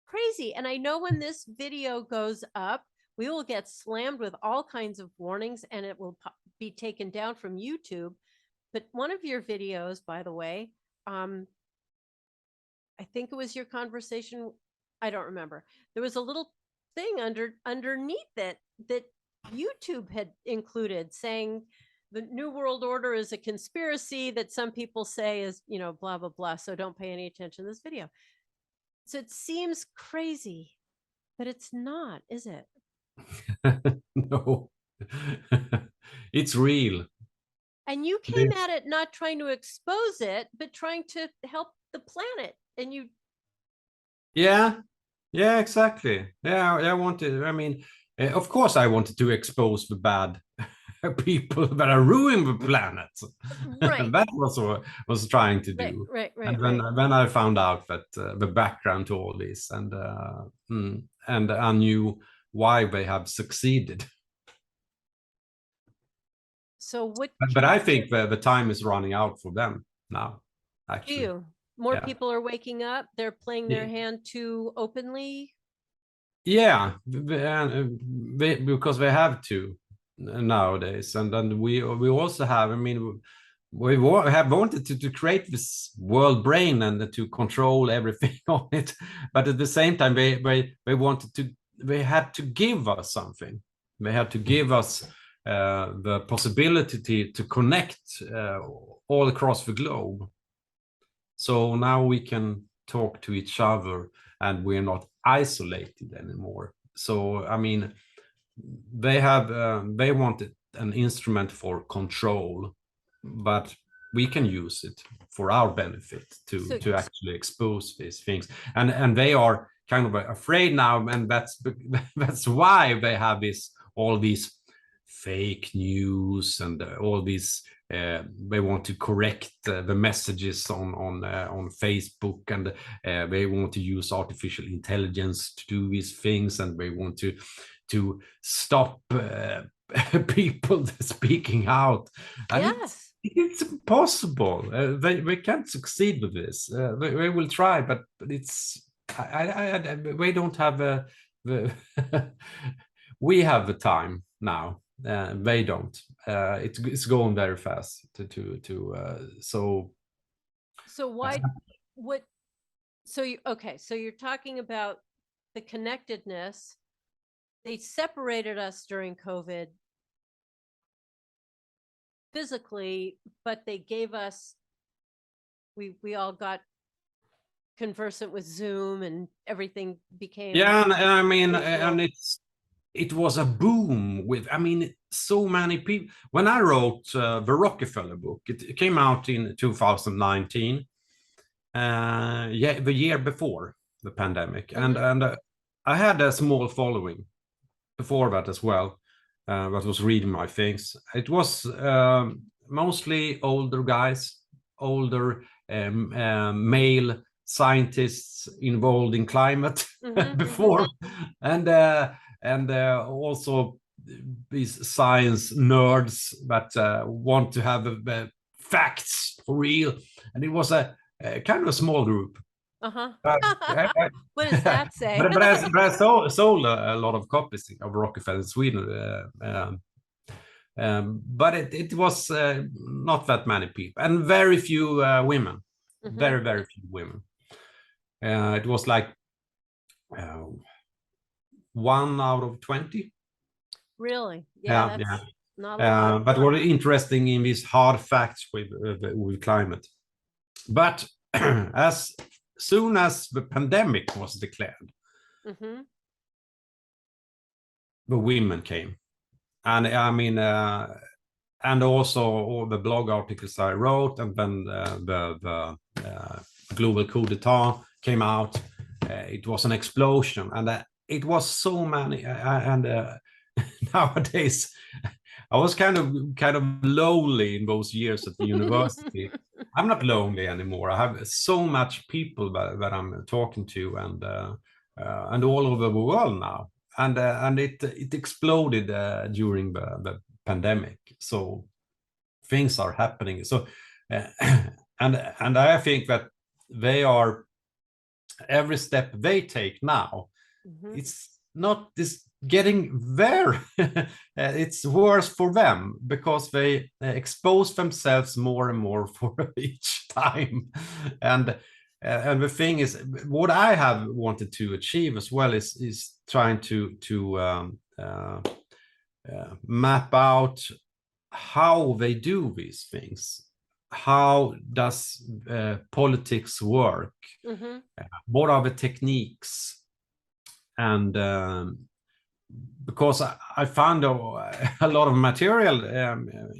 crazy. And I know when this video goes up, we will get slammed with all kinds of warnings, and it will be taken down from YouTube. But one of your videos, by the way, I think it was your conversation, I don't remember. There was a little thing underneath it that YouTube had included saying the New World Order is a conspiracy that some people say is, blah, blah, blah. So don't pay any attention to this video. So it seems crazy, but it's not, is it? No, it's real. And you came at it not trying to expose it, but trying to help the planet. And you. Yeah, exactly. Yeah, I wanted, of course I wanted to expose the bad people that are ruining the planet. Right. That was what I was trying to do. Right. And when I found out that the background to all this, and I knew why they have succeeded. So what? But I think the time is running out for them now. Actually, more people are waking up. They're playing their hand too openly. Yeah, because they have to nowadays, and then we also have. I mean, we have wanted to create this world brain and to control everything on it, but at the same time, they wanted to. They had to give us something. They had to give us the possibility to connect all across the globe. So now we can talk to each other, and we're not isolated anymore. So I mean, they wanted an instrument for control, but we can use it for our benefit to actually expose these things, and they are kind of afraid now, and that's why they have all these fake news and all these they want to correct the messages on Facebook, and they want to use artificial intelligence to do these things, and they want to stop people speaking out. And yes, it's impossible. They can't succeed with this. They will try, but it's we don't have the we have the time now. They don't. It's going very fast so why what so you're talking about the connectedness. They separated us during COVID physically, but they gave us, we all got conversant with Zoom, and everything became. Yeah, and I mean, and it was a boom with, I mean, so many people. When I wrote the Rockefeller book, it came out in 2019, the year before the pandemic, Mm-hmm. and I had a small following before that as well, that was reading my things. It was mostly older guys, older male scientists involved in climate before, and also these science nerds that want to have facts for real. And it was a kind of a small group. What does that say? but I sold a lot of copies of Rockefeller in Sweden. But it was not that many people, and very few women. Very, very few women. It was like 1 out of 20. Really? Yeah. Not a lot. But what is interesting in these hard facts with climate. But as soon as the pandemic was declared, the women came. And I mean, and also all the blog articles I wrote, and then the Global Coup came out. It was an explosion, and it was so many. And nowadays, I was kind of lonely in those years at the university. I'm not lonely anymore. I have so much people that I'm talking to, and all over the world now. And it exploded during the pandemic. So things are happening. So and I think that they are, every step they take now, it's not this getting very it's worse for them because they expose themselves more and more for each time. And the thing is, what I have wanted to achieve as well is trying to map out how they do these things. How does politics work? Mm-hmm. What are the techniques? And because I found a lot of material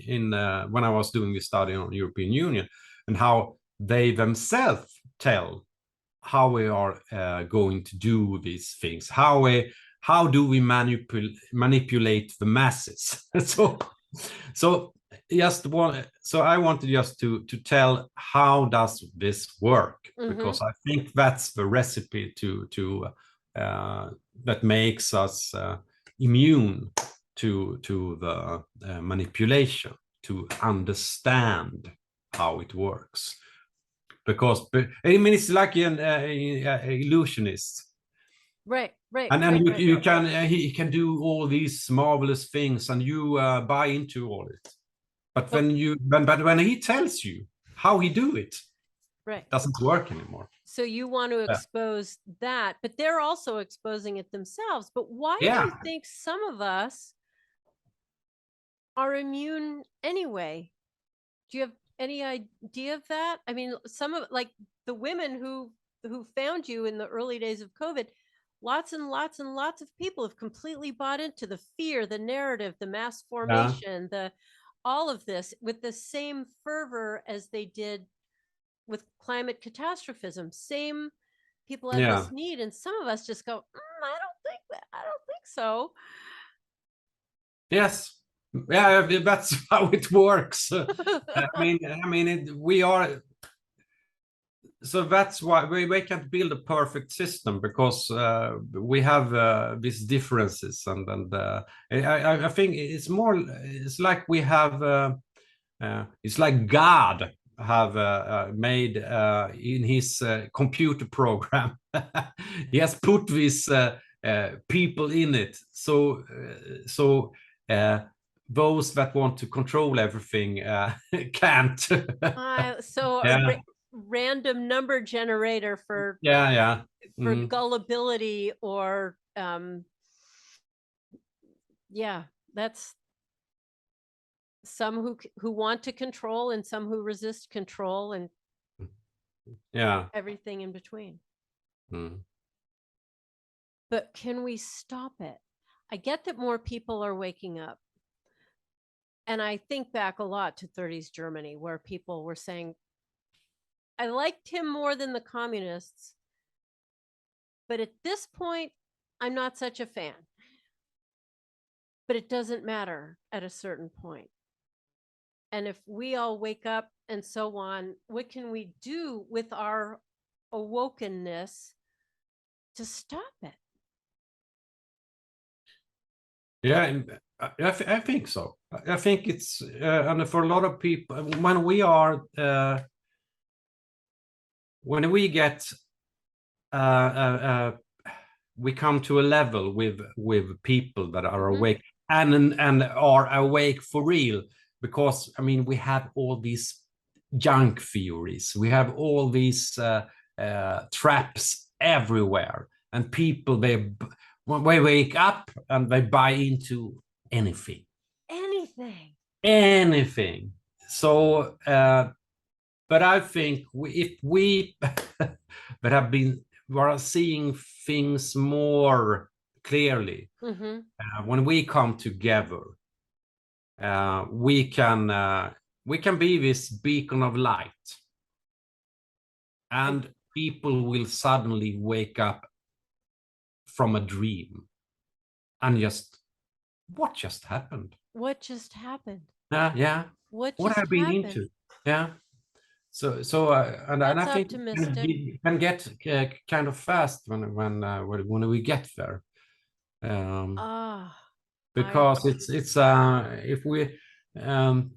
in when I was doing this study on European Union, and how they themselves tell how we are going to do these things. How do we manipulate the masses? So I wanted just to tell how does this work, because I think that's the recipe to that makes us immune to the manipulation, to understand how it works. Because I mean, it's like an illusionist, Right. and you can he can do all these marvelous things, and you buy into all it. But when he tells you how he do it, right, doesn't work anymore. So you want to expose that, but they're also exposing it themselves. But why do you think some of us are immune anyway? Do you have any idea of that? I mean, some of, like, the women who found you in the early days of COVID, lots and lots and lots of people have completely bought into the fear, the narrative, the mass formation, all of this with the same fervor as they did with climate catastrophism. Same people have this need, and some of us just go, I don't think so. Yes. Yeah, that's how it works. I mean, we are. So that's why we can't build a perfect system, because we have these differences, and I think it's more. It's like we have. It's like God have made in his computer program. He has put these people in it. So those that want to control everything can't. So random number generator for gullibility, or that's some who want to control and some who resist control, and everything in between. But can we stop it? I get that more people are waking up, and I think back a lot to 30s Germany, where people were saying, I liked him more than the communists, but at this point, I'm not such a fan. But it doesn't matter at a certain point. And if we all wake up and so on, what can we do with our awokenness to stop it? Yeah, I think so. I think it's and for a lot of people, when we get we come to a level with people that are awake and are awake for real, because I mean, we have all these junk theories, we have all these traps everywhere, and people, they wake up and they buy into anything. So but I think if we but have been, we are seeing things more clearly, when we come together, we can be this beacon of light, and people will suddenly wake up from a dream and just, what just happened? What just happened? What have I been into? So and I think it can get kind of fast when we get there, because it's if we and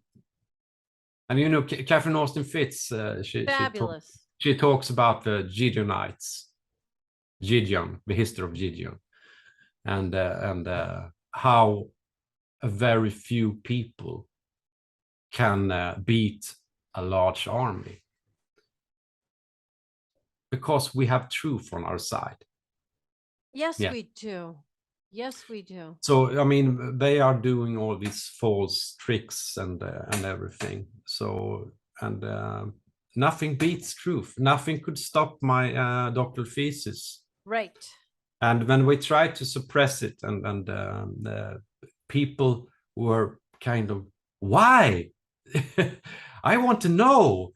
you know, Catherine Austin Fitz, she talks about the Gideonites, Gideon, the history of Gideon, and how a very few people can beat a large army, because we have truth on our side. Yes, Yeah. we do. Yes, we do. So I mean, they are doing all these false tricks and everything. So and nothing beats truth. Nothing could stop my doctoral thesis. Right. And when we tried to suppress it, and people were kind of, why? I want to know.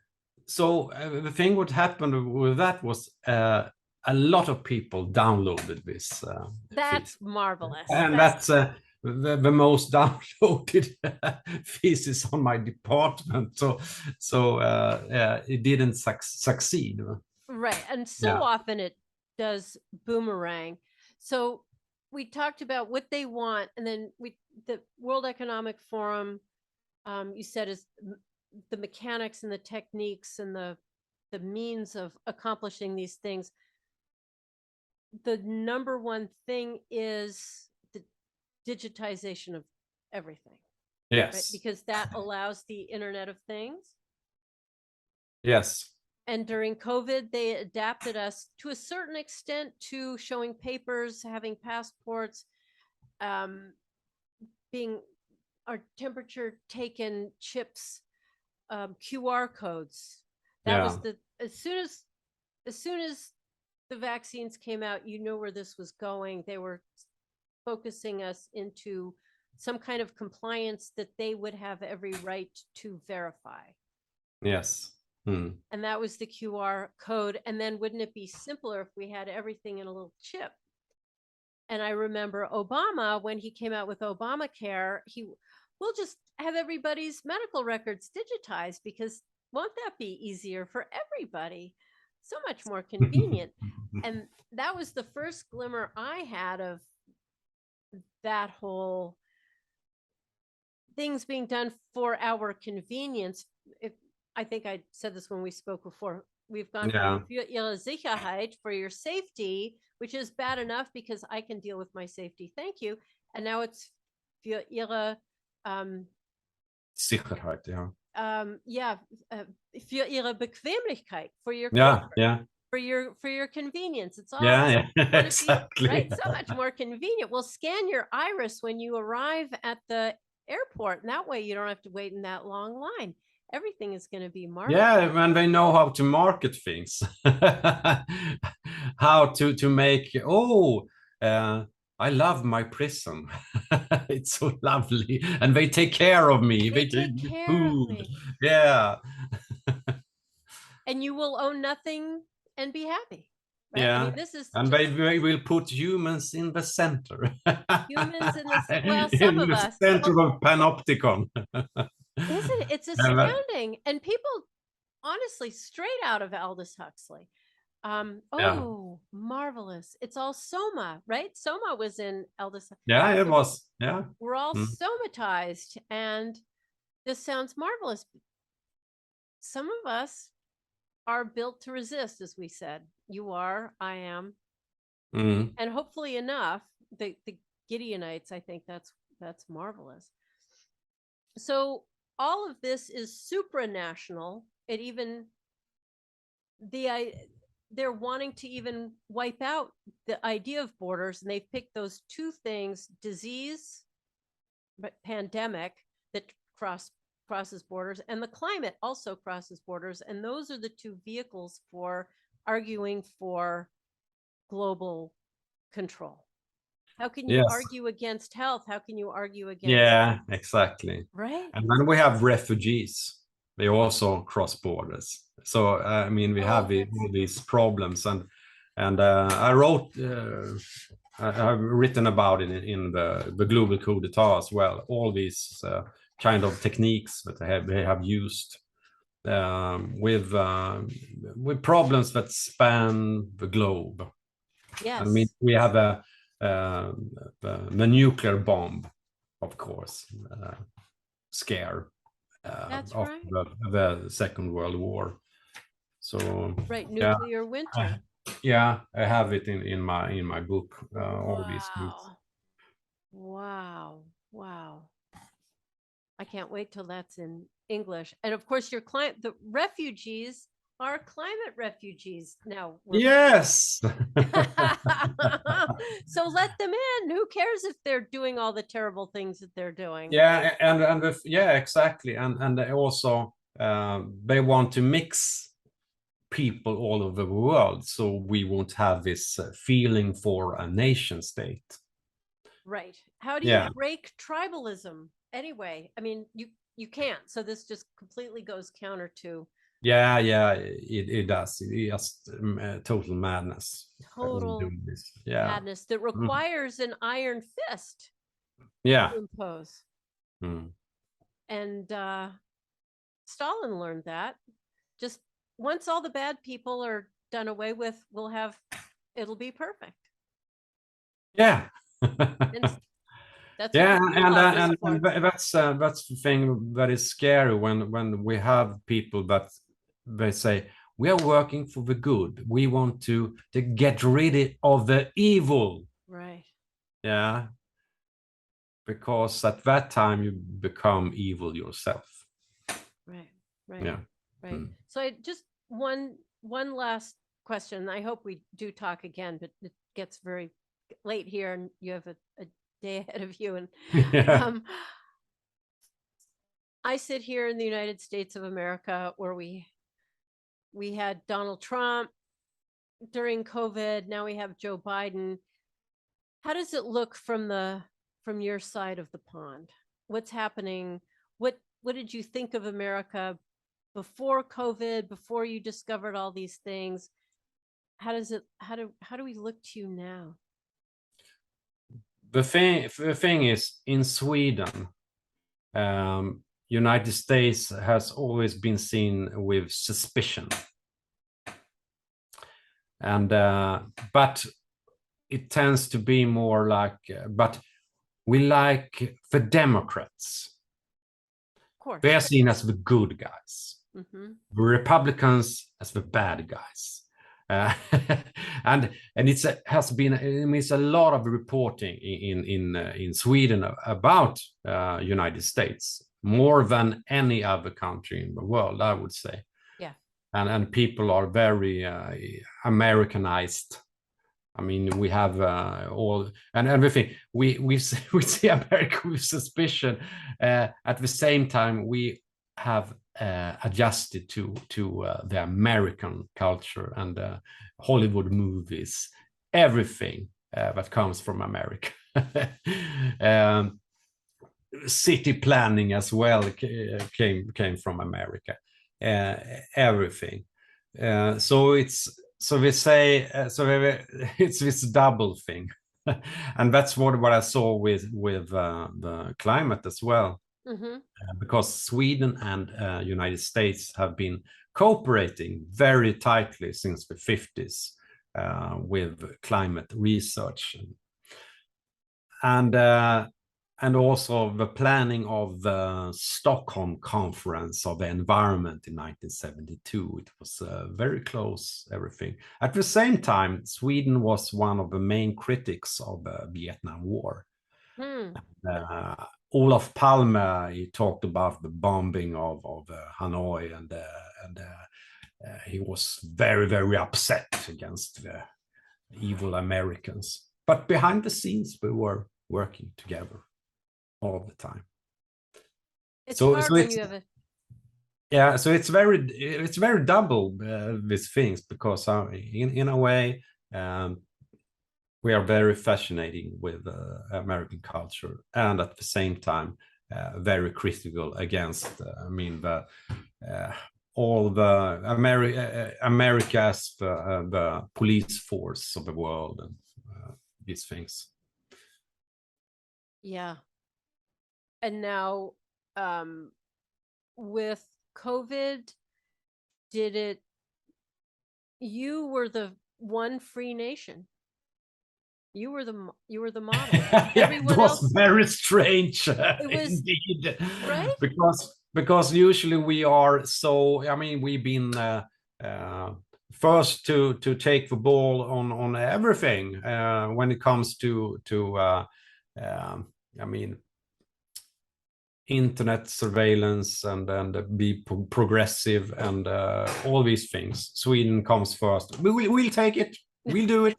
So the thing what happened with that was a lot of people downloaded this That's thesis. marvelous. And that's the most downloaded thesis on my department. So it didn't succeed. right. And so Yeah. often it does boomerang. So we talked about what they want, and then the World Economic Forum, you said, is the mechanics and the techniques and the means of accomplishing these things. The number one thing is the digitization of everything. Yes. Right? Because that allows the Internet of Things. Yes. And during COVID, they adapted us to a certain extent to showing papers, having passports, being our temperature taken, chips, QR codes. That was as soon as the vaccines came out, you know where this was going. They were focusing us into some kind of compliance that they would have every right to verify. Yes. And that was the QR code. And then wouldn't it be simpler if we had everything in a little chip? And I remember Obama, when he came out with Obamacare, we'll just have everybody's medical records digitized, because won't that be easier for everybody? So much more convenient. And that was the first glimmer I had of that whole things being done for our convenience. I think I said this when we spoke before. We've gone from für Ihre Sicherheit, for your safety, which is bad enough because I can deal with my safety, thank you. And now it's für Ihre Sicherheit, für Ihre Bequemlichkeit, for your comfort, for your convenience. It's all exactly. Right? So much more convenient. We'll scan your iris when you arrive at the airport, and that way you don't have to wait in that long line. Everything is going to be marvelous. Yeah, and they know how to market things. How to make, I love my prison. It's so lovely. And they take care of me. They take care of me. Yeah. And you will own nothing and be happy. Right? Yeah. I mean, this is and they will put humans in the center. Humans in the, well, some of us. Center of Panopticon. Isn't it? It's astounding. And people, honestly, straight out of Aldous Huxley. Marvelous. It's all soma, right? Soma was in Aldous Huxley. Yeah, it was. Yeah. We're all somatized, and this sounds marvelous. Some of us are built to resist, as we said. You are, I am. And hopefully enough, the Gideonites, I think that's marvelous. So all of this is supranational. It even, they're wanting to even wipe out the idea of borders, and they've picked those two things: disease, but pandemic that crosses borders, and the climate also crosses borders. And those are the two vehicles for arguing for global control. How can you argue against health? How can you argue against? Yeah, exactly. Right. And then we have refugees. They also cross borders. So I mean, we have all these problems, and I wrote, I've written about it in the Global Coup as well. All these kind of techniques that they have used with problems that span the globe. Yes. I mean, we have the nuclear bomb, of course, scare of the Second World War. So nuclear winter. Yeah, I have it in my book. All these things. Wow. Wow. I can't wait till that's in English. And of course, your client, the refugees are climate refugees now. Yes. So let them in. Who cares if they're doing all the terrible things that they're doing? Yeah, and yeah, exactly. And they also they want to mix people all over the world, so we won't have this feeling for a nation state. Right. How do you Yeah. break tribalism anyway? I mean, you can't. So this just completely goes counter to Yeah, it does. It's just total madness total doing this. Yeah. madness that Mm. requires an iron fist Yeah. to impose. Mm. And Stalin learned that. Just once all the bad people are done away with, it'll be perfect. Yeah. And that's what Yeah, the gulag is for. and that's the thing that is scary when we have people that they say we are working for the good. We want to get rid of the evil. Right. Yeah, because at that time you become evil yourself. Right. Right. Yeah. Right. Mm. So I just one last question. I hope we do talk again, but it gets very late here and you have a day ahead of you. And Yeah. I sit here in the United States of America where we had Donald Trump during COVID. Now we have Joe Biden. How does it look from your side of the pond? What's happening? What did you think of America before COVID, before you discovered all these things? How do we look to you now? The thing is, in Sweden, United States has always been seen with suspicion, and but it tends to be more like, but we like the Democrats. Of course. They're seen as the good guys. Mm-hmm. The Republicans as the bad guys. Uh, and has been, I mean, it's a lot of reporting in Sweden about United States, more than any other country in the world, I would say. Yeah. And people are very Americanized. I mean, we have all and everything. We see America with suspicion. At the same time, we have adjusted to the American culture and Hollywood movies, everything that comes from America. um, City planning as well came from America. Everything. So they say it's this double thing, and that's what I saw with the climate as well. Mm-hmm. Because Sweden and United States have been cooperating very tightly since the 50s with climate research, and also the planning of the Stockholm Conference of the Environment in 1972. It was very close, everything. At the same time, Sweden was one of the main critics of the Vietnam War. Hmm. Olof Palme, he talked about the bombing of Hanoi, and he was very, very upset against the evil Americans. But behind the scenes, we were working together all the time. It's hard when you have a yeah, so it's very double these things, because in a way we are very fascinating with American culture, and at the same time very critical against I mean the all the America as the police force of the world, and these things. yeah. And now with COVID, you were the one free nation. You were the model. Yeah, Everyone it was else, very strange it was indeed, right. because usually we are so, I mean, we've been first to take the ball on everything when it comes to I mean, internet surveillance and be progressive and all these things. Sweden comes first. We'll take it. We'll do it.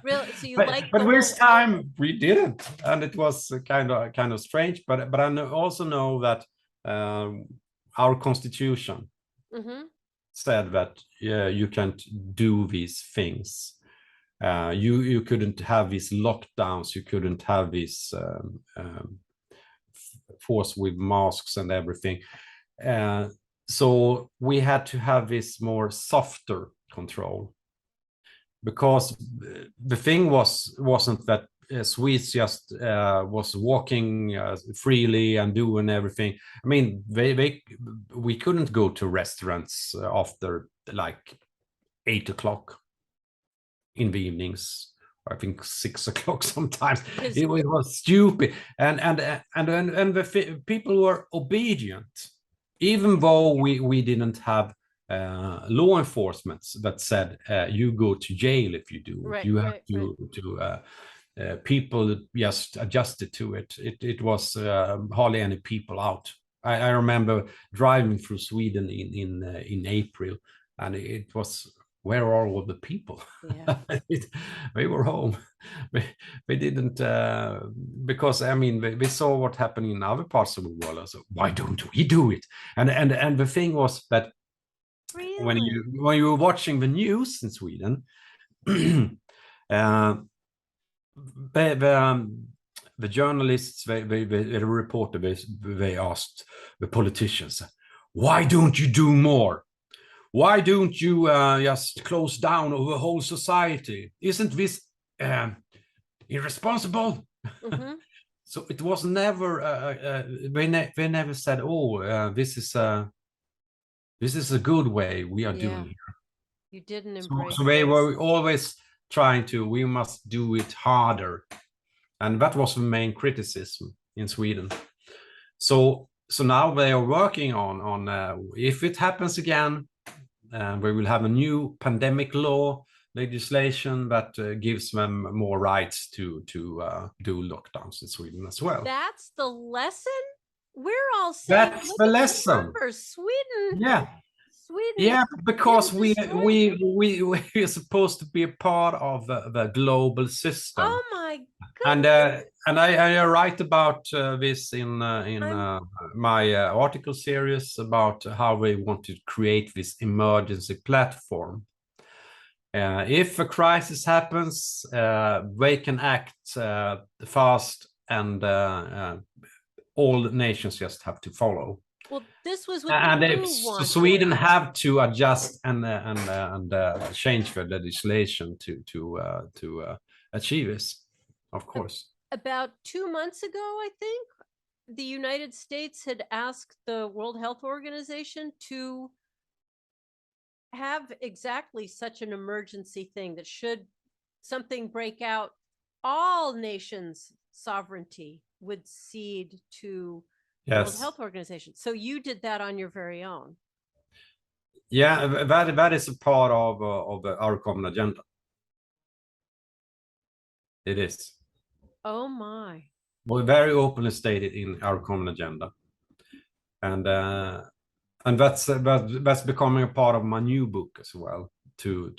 Really? So you but, like but the this whole... time we didn't, and it was kind of strange. But I also know that our constitution said that you can't do these things. You couldn't have these lockdowns. You couldn't have these force with masks and everything. So we had to have this more softer control, because the thing wasn't that Swedes just was walking freely and doing everything. I mean, we couldn't go to restaurants after like 8 o'clock in the evenings. I think 6 o'clock sometimes. It was stupid, and the people were obedient, even though we didn't have law enforcement that said you go to jail if you do it. You have to people just adjusted to it. It was hardly any people out. I remember driving through Sweden in April, and it was, where are all the people? Yeah. We were home. We didn't, because I mean, we saw what happened in other parts of the world. So why don't we do it? And the thing was that when you were watching the news in Sweden, the journalists, the reporter, they asked the politicians, why don't you do more? Why don't you just close down the whole society? Isn't this irresponsible? So it was never, they never said, oh, this is a good way we are doing here. You didn't embrace so they were always trying to, we must do it harder. And that was the main criticism in Sweden. So now they are working on if it happens again, we will have a new pandemic law legislation that gives them more rights to do lockdowns in Sweden as well. That's the lesson? We're all saying, that's the lesson. Sweden. Yeah. Sweden. Yeah, because we're supposed to be a part of the global system. Oh my goodness. And I write about this in my article series about how we want to create this emergency platform. If a crisis happens, they can act fast, and all nations just have to follow. Well, this was what so Sweden have to adjust and change the legislation to achieve this, of course. About 2 months ago, I think, the United States had asked the World Health Organization to have exactly such an emergency thing, that should something break out, all nations' sovereignty would cede to World Health Organization. So you did that on your very own. Yeah, that is a part of our common agenda. It is. Oh my. We're very openly stated in our common agenda, and that's becoming a part of my new book as well, to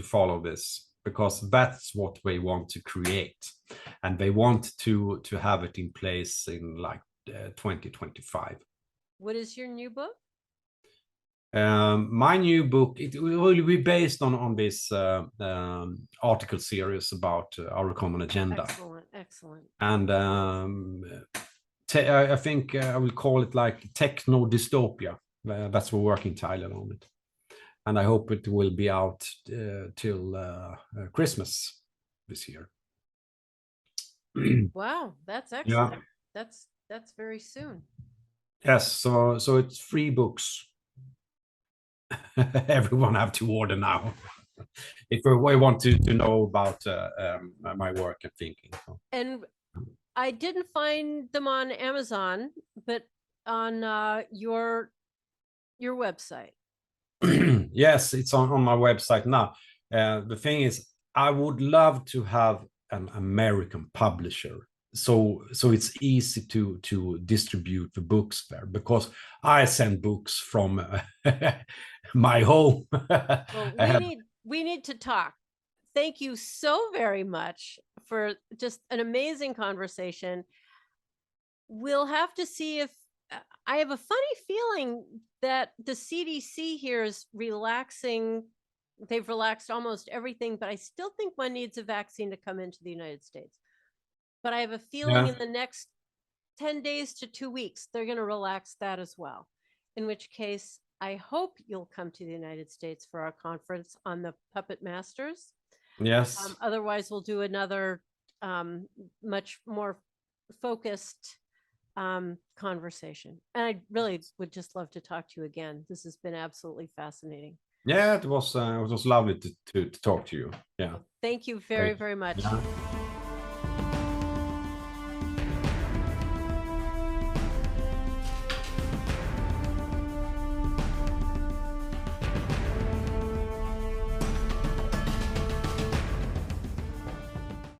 follow this, because that's what they want to create, and they want to have it in place in like 2025. What is your new book? My new book, it will be based on this article series about our common agenda. Excellent. And I think I will call it like techno dystopia. That's the working title on it, and I hope it will be out till Christmas this year. Wow, that's excellent. Yeah. That's very soon. Yes, so it's 3 books. Everyone have to order now if we want to know about my work and thinking. And I didn't find them on Amazon, but on your website. Yes, it's on my website now. The thing is, I would love to have an American publisher. So it's easy to distribute the books there, because I send books from my home. Well, I have, we need to talk. Thank you so very much for just an amazing conversation. We'll have to see if I have a funny feeling that the CDC here is relaxing. They've relaxed almost everything, but I still think one needs a vaccine to come into the United States. But I have a feeling yeah. in the next 10 days to 2 weeks, they're going to relax that as well. In which case, I hope you'll come to the United States for our conference on the Puppetmasters. Yes. Otherwise, we'll do another much more focused conversation. And I really would just love to talk to you again. This has been absolutely fascinating. Yeah, it was lovely to talk to you. Yeah. Thank you very, Great. very much. Yeah.